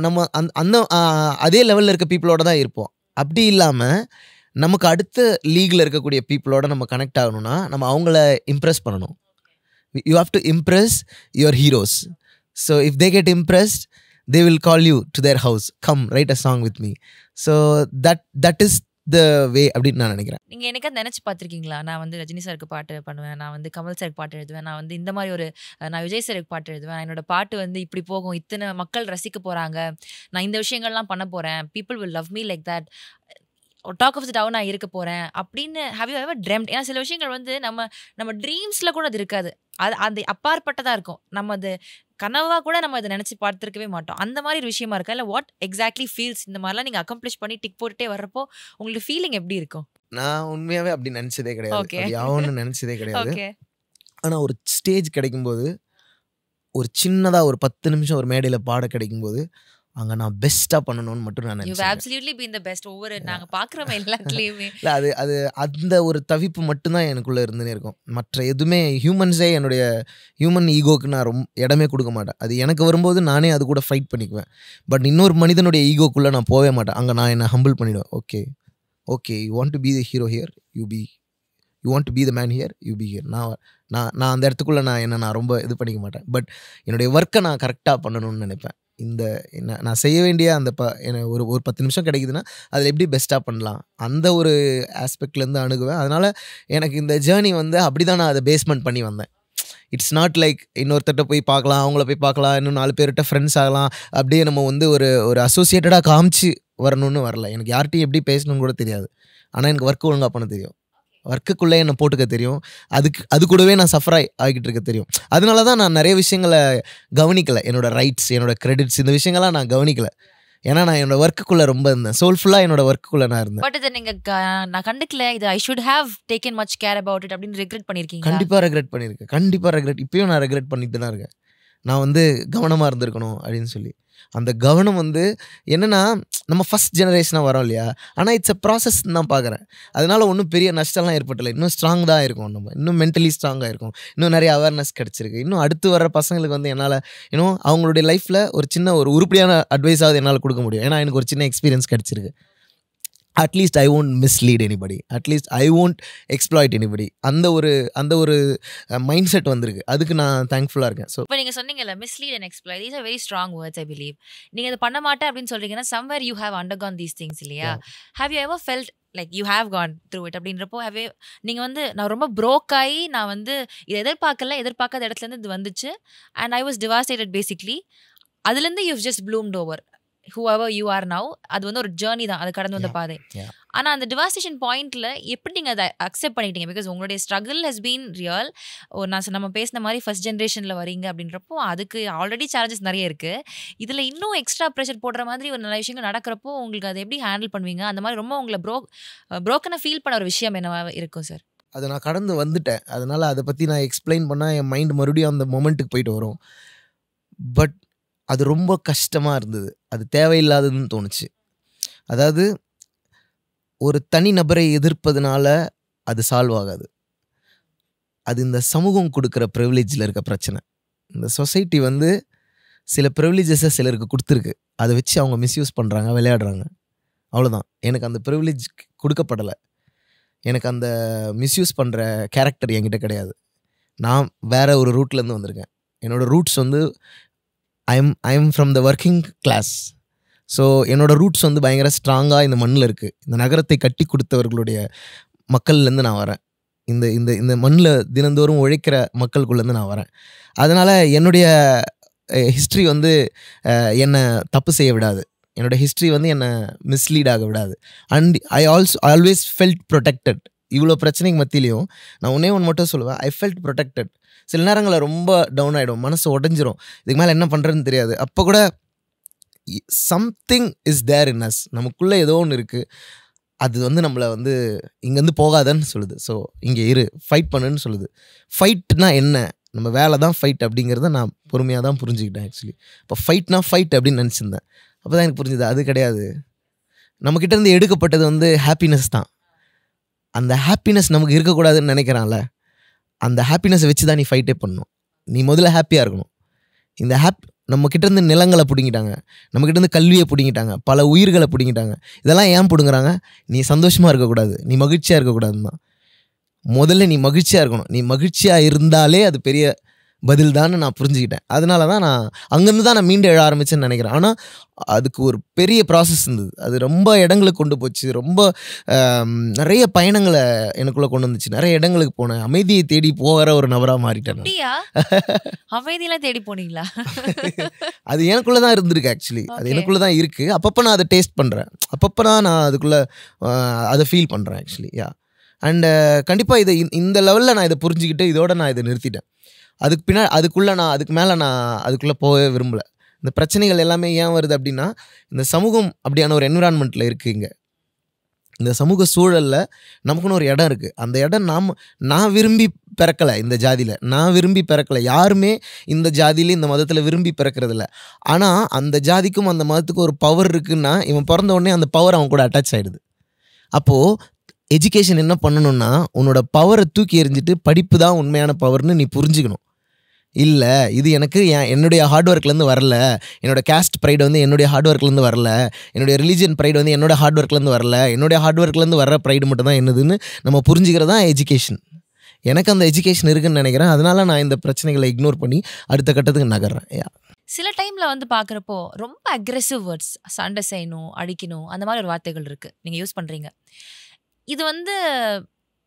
நம்ம அதே லெவலில் இருக்க பீப்புளோட தான் இருப்போம். அப்படி இல்லாமல் நமக்கு அடுத்த லீகில் இருக்கக்கூடிய பீப்புளோட நம்ம கனெக்ட் ஆகணும்னா நம்ம அவங்கள இம்ப்ரெஸ் பண்ணணும். You have to Impress your heroes. So if they get impressed they will call you to their house, come write a song with me. So that is the way அப்படின்னு நான் நினைக்கிறேன். நீங்க எனக்கு நினைச்சு பார்த்துருக்கீங்களா, நான் வந்து ரஜினி சாருக்கு பாட்டு பண்ணுவேன், நான் வந்து கமல் சாருக்கு பாட்டு எழுதுவேன், நான் வந்து இந்த மாதிரி நான் விஜய் சாருக்கு பாட்டு எழுதுவேன், என்னோட பாட்டு வந்து இப்படி போகும், இத்தனை மக்கள் ரசிக்க போறாங்க, நான் இந்த விஷயங்கள்லாம் பண்ண போறேன், people will love me like that. Talk of the town நான் இருக்க போகிறேன் அப்படின்னு ஹேவ் யூ எவர் ட்ரெம்ட்? ஏன்னா சில விஷயங்கள் வந்து நம்ம ட்ரீம்ஸில் கூட அது இருக்காது. அது அப்பாற்பட்டதாக இருக்கும். நம்ம அது கனவாக கூட நம்ம அதை நினச்சி பார்த்துருக்கவே மாட்டோம். அந்த மாதிரி ஒரு விஷயமா இருக்கா? இல்லை வாட் எக்ஸாக்ட்லி ஃபீல்ஸ் இந்த மாதிரிலாம் நீங்கள் அக்கம்ப்ளிஷ் பண்ணி டிக் போட்டுட்டே வர்றப்போ உங்களுக்கு ஃபீலிங் எப்படி இருக்கும்? நான் உண்மையாகவே அப்படி நினச்சதே கிடையாது. ஓகே யாவுன்னு நினச்சதே கிடையாது. ஓகே ஆனால் ஒரு ஸ்டேஜ் கிடைக்கும்போது, ஒரு சின்னதாக ஒரு 10 நிமிஷம் ஒரு மேடையில் பாட கிடைக்கும்போது, அங்கே நான் பெஸ்ட்டாக பண்ணணும்னு மட்டும் நான் யூ நினச்சேன். Absolutely been the best. ஒவ்வொரு நாங்கள் பார்க்குறோமே எல்லாத்துலேயுமே. இல்லை அது அந்த ஒரு தவிப்பு மட்டும்தான் எனக்குள்ளே இருந்துனே இருக்கும். மற்ற எதுவுமே ஹியூமன்ஸே என்னுடைய ஹியூமன் ஈகோக்கு நான் ரொம்ப இடமே கொடுக்க மாட்டேன். அது எனக்கு வரும்போது நானே அது கூட ஃபைட் பண்ணிக்குவேன். பட் இன்னொரு மனிதனுடைய ஈகோக்குள்ளே நான் போகவே மாட்டேன். அங்கே நான் என்னை ஹம்பிள் பண்ணிவிடுவேன். Okay you want to be the hero here, you want to be the man here, you be here. நான் அந்த இடத்துக்குள்ளே நான் ரொம்ப இது பண்ணிக்க மாட்டேன். பட் என்னுடைய ஒர்க்கை நான் கரெக்டாக பண்ணணும்னு நினைப்பேன். நான் செய்ய வேண்டிய அந்த ஒரு 10 நிமிஷம் கிடைக்குதுன்னா அதில் எப்படி பெஸ்ட்டாக பண்ணலாம், அந்த ஒரு ஆஸ்பெக்ட்லேருந்து அணுகுவேன். அதனால் எனக்கு இந்த ஜேர்னி வந்து அப்படி தான் நான் அதை பேஸ்மெண்ட் பண்ணி வந்தேன். இட்ஸ் நாட் லைக் இன்னொருத்தட்ட போய் பார்க்கலாம், அவங்கள போய் பார்க்கலாம், இன்னும் 4 பேர்கிட்ட ஃப்ரெண்ட்ஸ் ஆகலாம், அப்படியே நம்ம வந்து ஒரு அசோசியேட்டடாக காமிச்சு வரணும்னு வரல. எனக்கு யார்கிட்டையும் எப்படி பேசணும்னு கூட தெரியாது. ஆனால் எனக்கு ஒர்க்கு ஒழுங்காக பண்ண தெரியும். ஒர்க்குக்குள்ளே என்னை போட்டுக்க தெரியும். அது கூடவே நான் சஃபர் ஆகிக்கிட்டு இருக்க தெரியும். அதனால தான் நான் நிறைய விஷயங்களை கவனிக்கலை. என்னோடய ரைட்ஸ், என்னோடய கிரெடிட்ஸ், இந்த விஷயங்கள்லாம் நான் கவனிக்கலை. ஏன்னா நான் என்னோட ஒர்க்குள்ளே ரொம்ப இருந்தேன். சோல்ஃபுல்லாக என்னோட ஒர்க்குள்ளே நான் இருந்தேன். பட் இதை நீங்கள் நான் கண்டுக்கல, இது I should have taken much care about it அப்படின்னு ரெக்ரெட் பண்ணியிருக்கீங்க? கண்டிப்பாக ரெக்ரெட் பண்ணியிருக்கேன். இப்பயும் நான் ரெக்ரெட் பண்ணிட்டு தான் இருக்கேன். நான் வந்து கவனமாக இருந்திருக்கணும் அப்படின்னு சொல்லி. அந்த கவனம் வந்து என்னென்னா, நம்ம ஃபஸ்ட் ஜெனரேஷனாக வரோம் இல்லையா, ஆனால் இட்ஸ் அ ப்ராசஸ்ன்னு தான் பார்க்குறேன். அதனால் ஒன்றும் பெரிய நஷ்டம்லாம் ஏற்பட்டலை. இன்னும் ஸ்ட்ராங் தான் இருக்கும். நம்ம இன்னும் மென்டலி ஸ்ட்ராங்காக இருக்கும். இன்னும் நிறைய அவேர்னஸ் கிடச்சிருக்கு. இன்னும் அடுத்து வர பசங்களுக்கு வந்து என்னால் அவங்களுடைய லைஃப்பில் ஒரு சின்ன ஒரு உருப்படியான அட்வைஸாவது என்னால் கொடுக்க முடியும். ஏன்னா எனக்கு ஒரு சின்ன எக்ஸ்பீரியன்ஸ் கிடச்சிருக்கு. At least I won't mislead anybody, at least I won't exploit anybody. அந்த ஒரு மைண்ட் செட் வந்திருக்கு. அதுக்கு நான் தேங்க்ஃபுல்லாக இருக்கேன். ஸோ இப்போ நீங்கள் சொன்னீங்கல்ல, mislead and exploit, these are very strong words I believe. நீங்கள் இதை பண்ண மாட்டேன் அப்படின்னு சொல்றீங்கன்னா somewhere you have undergone these things இல்லையா? Have you ever felt like you have gone through it அப்படின்றப்போ நீங்கள் வந்து நான் ரொம்ப ப்ரோக் ஆகி நான் வந்து இதை எதிர்பார்க்காத இடத்துலேருந்து இது வந்துச்சு and I was devastated basically. அதுலேருந்து you've just bloomed over whoever you are now. அது வந்து ஒரு ஜேர்னி தான், அது கடந்து வந்த பாதை. ஆனால் அந்த டிவாஸ்டேஷன் பாயிண்ட்ல எப்படி நீங்கள் அதை அக்செப்ட் பண்ணிட்டீங்க? பிகாஸ் உங்களுடைய ஸ்ட்ரகிள் ஹஸ் பீன் ரியல். நம்ம பேசின மாதிரி ஃபர்ஸ்ட் ஜென்ரேஷனில் வரீங்க அப்படின்றப்போ அதுக்கு ஆல்ரெடி சேலஞ்சஸ் நிறைய இருக்குது. இதில் இன்னும் எக்ஸ்ட்ரா ப்ரெஷர் போடுற மாதிரி ஒரு நல்ல விஷயங்கள் நடக்கிறப்போ உங்களுக்கு அதை எப்படி ஹேண்டில் பண்ணுவீங்க? அந்த மாதிரி ரொம்ப உங்களை ப்ரோக்கனை ஃபீல் பண்ண ஒரு விஷயம் என்னவா இருக்கும் சார்? அதை நான் கடந்து வந்துட்டேன். அதனால் அதை பற்றி நான் எக்ஸ்பிளைன் பண்ணால் என் மைண்ட் மறுபடியும் அந்த மொமெண்ட்டுக்கு போயிட்டு வரும். பட் அது ரொம்ப கஷ்டமாக இருந்தது. அது தேவையில்லாததுன்னு தோணுச்சு. அதாவது ஒரு தனி நபரை எதிர்ப்பதுனால அது சால்வ் ஆகாது. அது இந்த சமூகம் கொடுக்குற ப்ரிவிலேஜில் இருக்க பிரச்சனை. இந்த சொசைட்டி வந்து சில ப்ரிவிலேஜஸை சிலருக்கு கொடுத்துருக்கு. அதை வச்சு அவங்க மிஸ்யூஸ் பண்ணுறாங்க, விளையாடுறாங்க. அவ்வளோதான். எனக்கு அந்த ப்ரிவிலேஜ் கொடுக்கப்படலை. எனக்கு அந்த மிஸ்யூஸ் பண்ணுற கேரக்டர் என்கிட்ட கிடையாது. நான் வேறு ஒரு ரூட்லேருந்து வந்திருக்கேன். என்னோடய ரூட்ஸ் வந்து I am from the working class. So என்னோடய ரூட்ஸ் வந்து பயங்கர ஸ்ட்ராங்காக இந்த மண்ணில் இருக்குது. இந்த நகரத்தை கட்டி கொடுத்தவர்களுடைய மக்கள்லேருந்து நான் வரேன். இந்த இந்த இந்த மண்ணில் தினந்தோறும் உழைக்கிற மக்களுக்குள்ளேருந்து நான் வரேன். அதனால் என்னுடைய ஹிஸ்ட்ரி வந்து என்னை தப்பு செய்ய விடாது. என்னோடய ஹிஸ்ட்ரி வந்து என்னை மிஸ்லீட் ஆக விடாது. And I always felt protected. இவ்வளோ பிரச்சனைக்கு மத்தியிலையும் நான் ஒன்றே ஒன்று மட்டும் சொல்லுவேன், ஐ ஃபெல்ட் ப்ரொடெக்டட். சில நேரங்களில் ரொம்ப டவுன் ஆகிடும், மனசு உடஞ்சிரும், இதுக்கு மேலே என்ன பண்ணுறதுன்னு தெரியாது. அப்போ கூட something is there in us, நமக்குள்ளே ஏதோ ஒன்று இருக்குது. அது வந்து நம்மளை வந்து இங்கேருந்து போகாதன்னு சொல்லுது. ஸோ இங்கே இரு, ஃபைட் பண்ணுன்னு சொல்லுது. ஃபைட்னா என்ன, நம்ம வேலை தான் ஃபைட் அப்படிங்கிறத நான் பொறுமையாக தான் புரிஞ்சுக்கிட்டேன். ஆக்சுவலி இப்போ ஃபைட்னா ஃபைட் அப்படின்னு நினச்சிருந்தேன். அப்போ தான் எனக்கு புரிஞ்சுது அது கிடையாது. நம்மக்கிட்டேருந்து எடுக்கப்பட்டது வந்து ஹாப்பினஸ் தான். அந்த ஹாப்பினஸ் நமக்கு இருக்கக்கூடாதுன்னு நினைக்கிறான்ல, அந்த ஹாப்பினஸை வச்சு தான் நீ ஃபைட்டே பண்ணணும். நீ முதல்ல ஹாப்பியாக இருக்கணும். இந்த நம்மக்கிட்டேருந்து நிலங்களை பிடிங்கிட்டாங்க, நம்மக்கிட்டேருந்து கல்வியை பிடிங்கிட்டாங்க, பல உயிர்களை பிடிங்கிட்டாங்க. இதெல்லாம் ஏன் பிடுங்குறாங்க? நீ சந்தோஷமாக இருக்கக்கூடாது, நீ மகிழ்ச்சியாக இருக்கக்கூடாதுன்னு தான். முதல்ல நீ மகிழ்ச்சியாக இருக்கணும். நீ மகிழ்ச்சியாக இருந்தாலே அது பெரிய பதில் தான் நான் புரிஞ்சுக்கிட்டேன். அதனால தான் நான் அங்கேருந்து தான் நான் மீண்டு எழ ஆரம்பிச்சேன்னு நினைக்கிறேன். ஆனால் அதுக்கு ஒரு பெரிய ப்ராசஸ் இருந்தது. அது ரொம்ப இடங்களுக்கு கொண்டு போச்சு. ரொம்ப நிறைய பயணங்களை எனக்குள்ளே கொண்டு வந்துச்சு. நிறைய இடங்களுக்கு போனேன். அமைதியை தேடி போகிற ஒரு நபராக மாறிட்டேன். அமைதியெல்லாம் தேடி போனீங்களா? அது எனக்குள்ளே தான் இருந்திருக்கு. ஆக்சுவலி அது எனக்குள்ளே தான் இருக்குது. அப்பப்போ நான் அதை டேஸ்ட் பண்ணுறேன். அப்பப்போ தான் நான் அதுக்குள்ளே அதை ஃபீல் பண்ணுறேன் ஆக்சுவலி. அண்டு கண்டிப்பாக இதை இந்த லெவலில் நான் இதை புரிஞ்சுக்கிட்டு இதோட நான் இதை நிறுத்திட்டேன். அதுக்கு மேலே நான் அதுக்குள்ளே போகவே விரும்பலை. இந்த பிரச்சனைகள் எல்லாமே ஏன் வருது அப்படின்னா, இந்த சமூகம் அப்படியான ஒரு என்விரான்மெண்ட்டில் இருக்குது. இங்கே இந்த சமூக சூழலில் நமக்குன்னு ஒரு இடம் இருக்குது. அந்த இடம் நான் விரும்பி பிறக்கலை. இந்த ஜாதியில் நான் விரும்பி பிறக்கலை. யாருமே இந்த ஜாதியில் இந்த மதத்தில் விரும்பி பிறக்கிறதில்ல. ஆனால் அந்த ஜாதிக்கும் அந்த மதத்துக்கும் ஒரு பவர் இருக்குன்னா, இவன் பிறந்த உடனே அந்த பவர் அவன் கூட அட்டாச் ஆகிடுது. அப்போது எஜுகேஷன் என்ன பண்ணணும்னா, உன்னோட பவரை தூக்கி எறிஞ்சிட்டு படிப்பு தான் உண்மையான பவர்னு நீ புரிஞ்சுக்கணும். இல்லை, இது எனக்கு என்னுடைய ஹார்ட் ஒர்க்லேருந்து வரல, என்னோடய கேஸ்ட் ப்ரைடு வந்து என்னுடைய ஹார்ட் ஒர்க்லேருந்து வரல, என்னுடைய ரிலீஜியன் ப்ரைடு வந்து என்னோட ஹார்ட் ஒர்க்லேருந்து வரல, என்னுடைய ஹார்ட் ஒர்க்லேருந்து வர்ற ப்ரைடு மட்டும் தான் என்னதுன்னு நம்ம புரிஞ்சுக்கிறது தான் எஜுகேஷன். எனக்கு அந்த எஜுகேஷன் இருக்குன்னு நினைக்கிறேன். அதனால நான் இந்த பிரச்சனைகளை இக்னோர் பண்ணி அடுத்த கட்டத்துக்கு நகர்றேன். சில டைமில் வந்து பார்க்குறப்போ ரொம்ப அக்ரெசிவ் வேர்ட்ஸ், சண்டை செய்யணும், அடிக்கணும், அந்த மாதிரி ஒரு வார்த்தைகள் இருக்குது நீங்கள் யூஸ் பண்ணுறீங்க. இது வந்து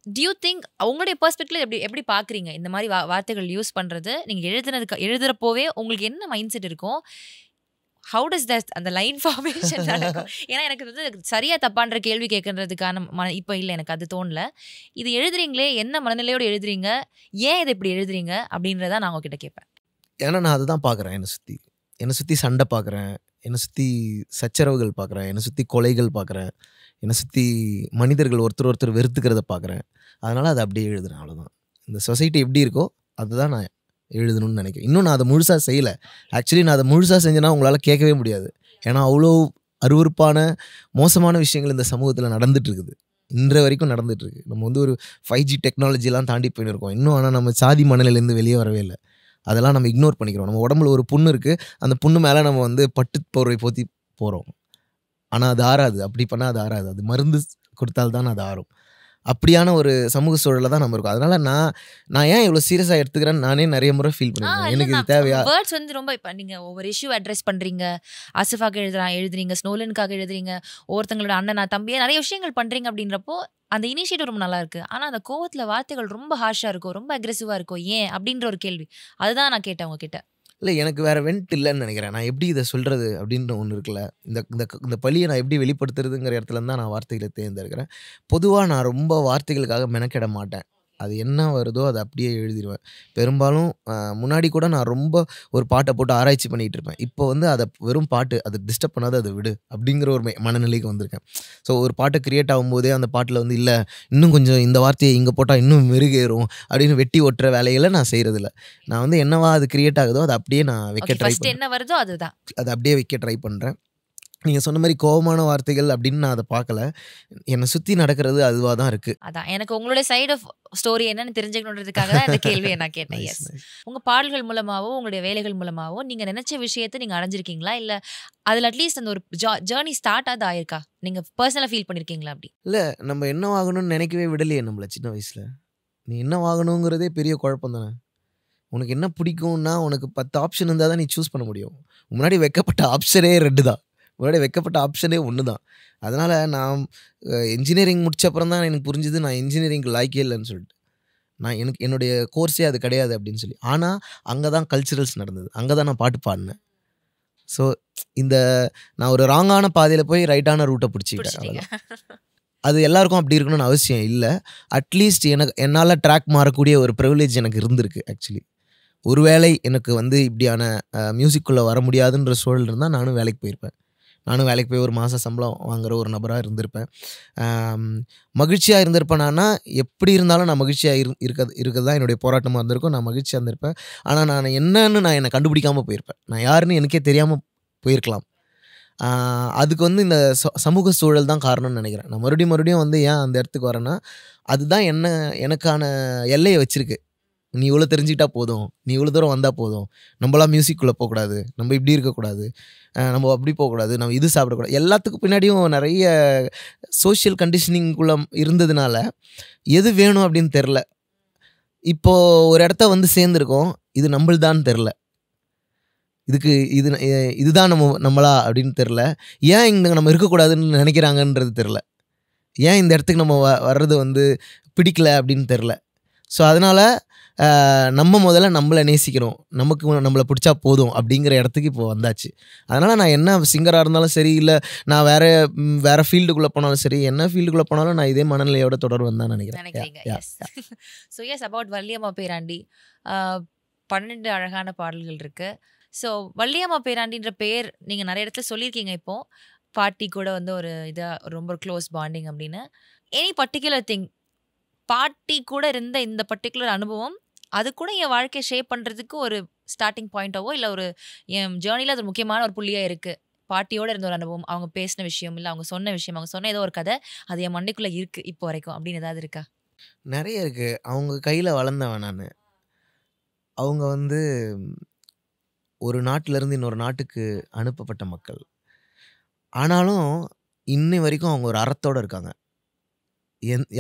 do you think உங்களுடைய பெர்ஸ்பெக்டிவ்ல எப்படி பார்க்குறீங்க இந்த மாதிரி வார்த்தைகள் யூஸ் பண்ணுறது? நீங்கள் எழுதுறப்போவே உங்களுக்கு என்ன மைண்ட் செட் இருக்கும்? ஹவு டஸ் தட் அந்த லைன் ஃபார்மேஷன் நடக்கும்? ஏன்னா எனக்கு வந்து சரியா தப்பான்ற கேள்வி கேட்கறதுக்கான இப்போ இல்லை, எனக்கு அது தோணல. இது எழுதுறீங்களே, என்ன மனநிலையோடு எழுதுறீங்க, ஏன் இதை இப்படி எழுதுறீங்க அப்படின்றத நான் உங்ககிட்ட கேட்பேன். ஏன்னா நான் அதுதான் பார்க்குறேன். என்னை சுற்றி சண்டை பார்க்குறேன், என்னை சுற்றி சச்சரவுகள் பார்க்குறேன், என்னை சுற்றி கொலைகள் பார்க்குறேன், என்னை சுற்றி மனிதர்கள் ஒருத்தர் வெறுத்துக்கிறத பார்க்குறேன். அதனால் அதை அப்படியே எழுதுறேன். அவ்வளோதான். இந்த சொசைட்டி எப்படி இருக்கோ அதுதான் நான் எழுதணும்னு நினைக்கிறேன். இன்னும் நான் அதை முழுசாக செய்யலை. ஆக்சுவலி நான் அதை முழுசாக செஞ்சேன்னா உங்களால் கேட்கவே முடியாது. ஏன்னா அவ்வளோ அருவருப்பான மோசமான விஷயங்கள் இந்த சமூகத்தில் நடந்துகிட்ருக்குது. இன்ற வரைக்கும் நடந்துகிட்ருக்கு. நம்ம வந்து ஒரு 5G டெக்னாலஜிலாம் தாண்டி போயின்னு இன்னும். ஆனால் நம்ம சாதி மணலிலேருந்து வெளியே வரவே இல்லை. அதெல்லாம் நம்ம இக்னோர் பண்ணிக்கிறோம். நம்ம உடம்புல ஒரு புண்ணு இருக்குது, அந்த புண்ணு மேலே நம்ம வந்து பட்டு போர்வை போற்றி போகிறோம். ஆனால் அது ஆறாது. அப்படி பண்ணால் அது ஆறாது. அது மருந்து கொடுத்தால்தான் அது ஆறும். அப்படியான ஒரு சமூக சூழலில் தான் நம்ம இருக்கோம். அதனால் நான் ஏன் இவ்வளோ சீரியஸாக எடுத்துக்கிறேன்னு நானே நிறைய முறை ஃபீல் பண்ணிருக்கேன். எனக்கு இது தேவையா? வேர்ட்ஸ் வந்து ரொம்ப இப்போ நீங்கள் ஒவ்வொரு இஷ்யூ அட்ரஸ் பண்ணுறீங்க, ஆசிஃபாக்கு எழுதுறீங்க, ஸ்னோலனுக்காக எழுதுறீங்க, ஒருத்தங்களோட அண்ணனா தம்பியை நிறைய விஷயங்கள் பண்ணுறீங்க. அப்படின்றப்போ அந்த இனிஷியேட்டிவ் ரொம்ப நல்லா இருக்குது. ஆனால் அந்த கோவத்தில் வார்த்தைகள் ரொம்ப ஹார்ஷாக இருக்கும், ரொம்ப அக்ரெசிவாக இருக்கும். ஏன் அப்படின்ற ஒரு கேள்வி, அதுதான் நான் கேட்டேன் உங்ககிட்ட. இல்லை, எனக்கு வேறு வெண்ட் இல்லைன்னு நினைக்கிறேன். நான் எப்படி இதை சொல்கிறது அப்படின்ற ஒன்று இருக்குல்ல, இந்த பழியை நான் எப்படி வெளிப்படுத்துறதுங்கிற இடத்துல தான் நான் வார்த்தைகளை தேர்ந்தெடுக்கிறேன். பொதுவாக நான் ரொம்ப வார்த்தைகளுக்காக மெனக்கிட மாட்டேன். அது என்ன வருதோ அதை அப்படியே எழுதிடுவேன். பெரும்பாலும் முன்னாடி கூட நான் ரொம்ப ஒரு பாட்டை போட்டு ஆராய்ச்சி பண்ணிகிட்டு இருப்பேன். இப்போ வந்து அதை வெறும் பாட்டு, அதை டிஸ்டர்ப் பண்ணாத அதை விடு அப்படிங்கிற ஒரு மனநிலைக்கு வந்திருக்கேன். ஸோ ஒரு பாட்டை கிரியேட் ஆகும்போதே அந்த பாட்டில் வந்து இல்லை இன்னும் கொஞ்சம் இந்த வார்த்தையை இங்கே போட்டால் இன்னும் மெருகேறும் அப்படின்னு வெட்டி ஒட்டுற வேலைகளை நான் செய்கிறதில்ல. நான் வந்து என்னவா அது கிரியேட் ஆகுதோ அதை அப்படியே நான் வைக்க ட்ரை பண்ணுறேன். என்ன வருதோ அதுதான் அதை அப்படியே வைக்க ட்ரை பண்ணுறேன். நீங்கள் சொன்ன மாதிரி கோபமான வார்த்தைகள் அப்படின்னு நான் அதை பார்க்கல. என்னை சுற்றி நடக்கிறது அதுவாக தான் இருக்குது. அதான் எனக்கு உங்களுடைய சைடு ஆஃப் ஸ்டோரி என்னன்னு தெரிஞ்சுக்கணுன்றதுக்காக தான் இந்த கேள்வியை நான் கேட்டேன். எஸ், உங்கள் பாடல்கள் மூலமாகவோ உங்களுடைய வேலைகள் மூலமாகவோ நீங்கள் நினச்ச விஷயத்தை நீங்கள் அடைஞ்சிருக்கீங்களா? இல்லை அதில் அட்லீஸ்ட் அந்த ஒரு ஜேர்னி ஸ்டார்ட் ஆகுது ஆயிருக்கா? நீங்கள் பர்சனலாக ஃபீல் பண்ணியிருக்கீங்களா? அப்படி இல்லை, நம்ம என்ன ஆகணும்னு நினைக்கவே விடலையே நம்மளை சின்ன வயசில். நீ என்ன ஆகணுங்கிறதே பெரிய குழப்பம் தானே. உனக்கு என்ன பிடிக்கும்னா உனக்கு 10 ஆப்ஷன் இருந்தால் தான் நீ சூஸ் பண்ண முடியும். முன்னாடி வைக்கப்பட்ட ஆப்ஷனே 2 தான். முன்னாடி வைக்கப்பட்ட ஆப்ஷனே 1 தான். அதனால் நான் இன்ஜினியரிங் முடிச்ச அப்புறம் தான் எனக்கு புரிஞ்சுது நான் இன்ஜினியரிங்க்கு லாய்க்கே இல்லைன்னு சொல்லிட்டு. என்னுடைய கோர்ஸே அது கிடையாது அப்படின்னு சொல்லி. ஆனால் அங்கே தான் கல்ச்சுரல்ஸ் நடந்தது, அங்கே தான் நான் பாட்டு பாடினேன். ஸோ நான் ஒரு ராங்கான பாதையில் போய் ரைட்டான ரூட்டை பிடிச்சிக்கிட்டேன். அது எல்லாருக்கும் அப்படி இருக்கணும்னு அவசியம் இல்லை. அட்லீஸ்ட் என்னால் ட்ராக் மாறக்கூடிய ஒரு ப்ரிவிலேஜ் எனக்கு இருந்திருக்கு. ஆக்சுவலி ஒருவேளை எனக்கு வந்து இப்படியான மியூசிக்குள்ளே வர முடியாதுன்ற சூழல் இருந்தால் நானும் வேலைக்கு போயிருப்பேன். நானும் வேலைக்கு போய் ஒரு மாத சம்பளம் வாங்குகிற ஒரு நபராக இருந்திருப்பேன். மகிழ்ச்சியாக இருந்திருப்பேனா? எப்படி இருந்தாலும் நான் மகிழ்ச்சியாக இருக்கிறது தான் என்னுடைய போராட்டமாக இருந்திருக்கும். நான் மகிழ்ச்சியாக இருந்திருப்பேன். ஆனால் நான் என்னை கண்டுபிடிக்காமல் போயிருப்பேன். நான் யாருன்னு எனக்கே தெரியாமல் போயிருக்கலாம். அதுக்கு வந்து இந்த சமூக சூழல் தான் காரணம்னு நினைக்கிறேன். நான் மறுபடியும் வந்து ஏன் அந்த இடத்துக்கு வரேன்னா, அதுதான் எனக்கான எல்லையை வச்சுருக்கு. நீ இவ்வளோ தெரிஞ்சுக்கிட்டா போதும், நீ இவ்வளோ தூரம் வந்தால் போதும், நம்மளாம் மியூசிக்குள்ளே போகக்கூடாது, நம்ம இப்படி இருக்கக்கூடாது, நம்ம அப்படி போகக்கூடாது, நம்ம இது சாப்பிடக்கூடாது. எல்லாத்துக்கும் பின்னாடியும் நிறைய சோஷியல் கண்டிஷனிங்குள்ளே இருந்ததுனால எது வேணும் அப்படின்னு தெரில. இப்போது ஒரு இடத்த வந்து சேர்ந்துருக்கோம், இது நம்மள்தான்னு தெரில, இதுதான் நம்மளா அப்படின்னு தெரில, ஏன் இங்கே நம்ம இருக்கக்கூடாதுன்னு நினைக்கிறாங்கன்றது தெரில, ஏன் இந்த இடத்துக்கு நம்ம வர்றது வந்து பிடிக்கல அப்படின்னு தெரில. ஸோ அதனால் நம்ம முதல்ல நம்மளை நேசிக்கிறோம், நமக்கு நம்மளை பிடிச்சா போதும் அப்படிங்கிற இடத்துக்கு இப்போ வந்தாச்சு. அதனால் நான் என்ன சிங்கராக இருந்தாலும் சரி, இல்லை நான் வேறு ஃபீல்டுக்குள்ளே போனாலும் சரி, என்ன ஃபீல்டுக்குள்ளே போனாலும் நான் இதே மனநிலையோட தொடர்வேன் தான் நினைக்கிறேன். ஸோ எஸ், அபவுட் வள்ளியம்மா பேராண்டி 12 அழகான பாடல்கள் இருக்குது. ஸோ வள்ளியம்மா பேராண்டின்ற பேர் நீங்கள் நிறைய இடத்துல சொல்லியிருக்கீங்க. இப்போது பாட்டி கூட வந்து ஒரு இதாக ரொம்ப க்ளோஸ் பாண்டிங் அப்படின்னு. எனி பர்டிகுலர் திங், பாட்டி கூட இருந்த இந்த பர்டிகுலர் அனுபவம் அது கூட என் வாழ்க்கையை ஷேப் பண்ணுறதுக்கு ஒரு ஸ்டார்டிங் பாயிண்ட்டாவோ இல்லை ஒரு என் ஜேர்னியில் அது முக்கியமான ஒரு புள்ளியாக இருக்குது. பாட்டியோடு இருந்த ஒரு அனுபவம், அவங்க பேசின விஷயம், இல்லை அவங்க சொன்ன விஷயம், அவங்க சொன்ன ஏதோ ஒரு கதை, அது என் மண்டைக்குள்ளே இருக்குது இப்போ வரைக்கும் அப்படின்னு ஏதாவது இருக்கா? நிறைய இருக்குது. அவங்க கையில் வளர்ந்தவன் நான். அவங்க வந்து ஒரு நாட்டிலேருந்து இன்னொரு நாட்டுக்கு அனுப்பப்பட்ட மக்கள். ஆனாலும் இன்னை வரைக்கும் அவங்க ஒரு அறத்தோடு இருக்காங்க,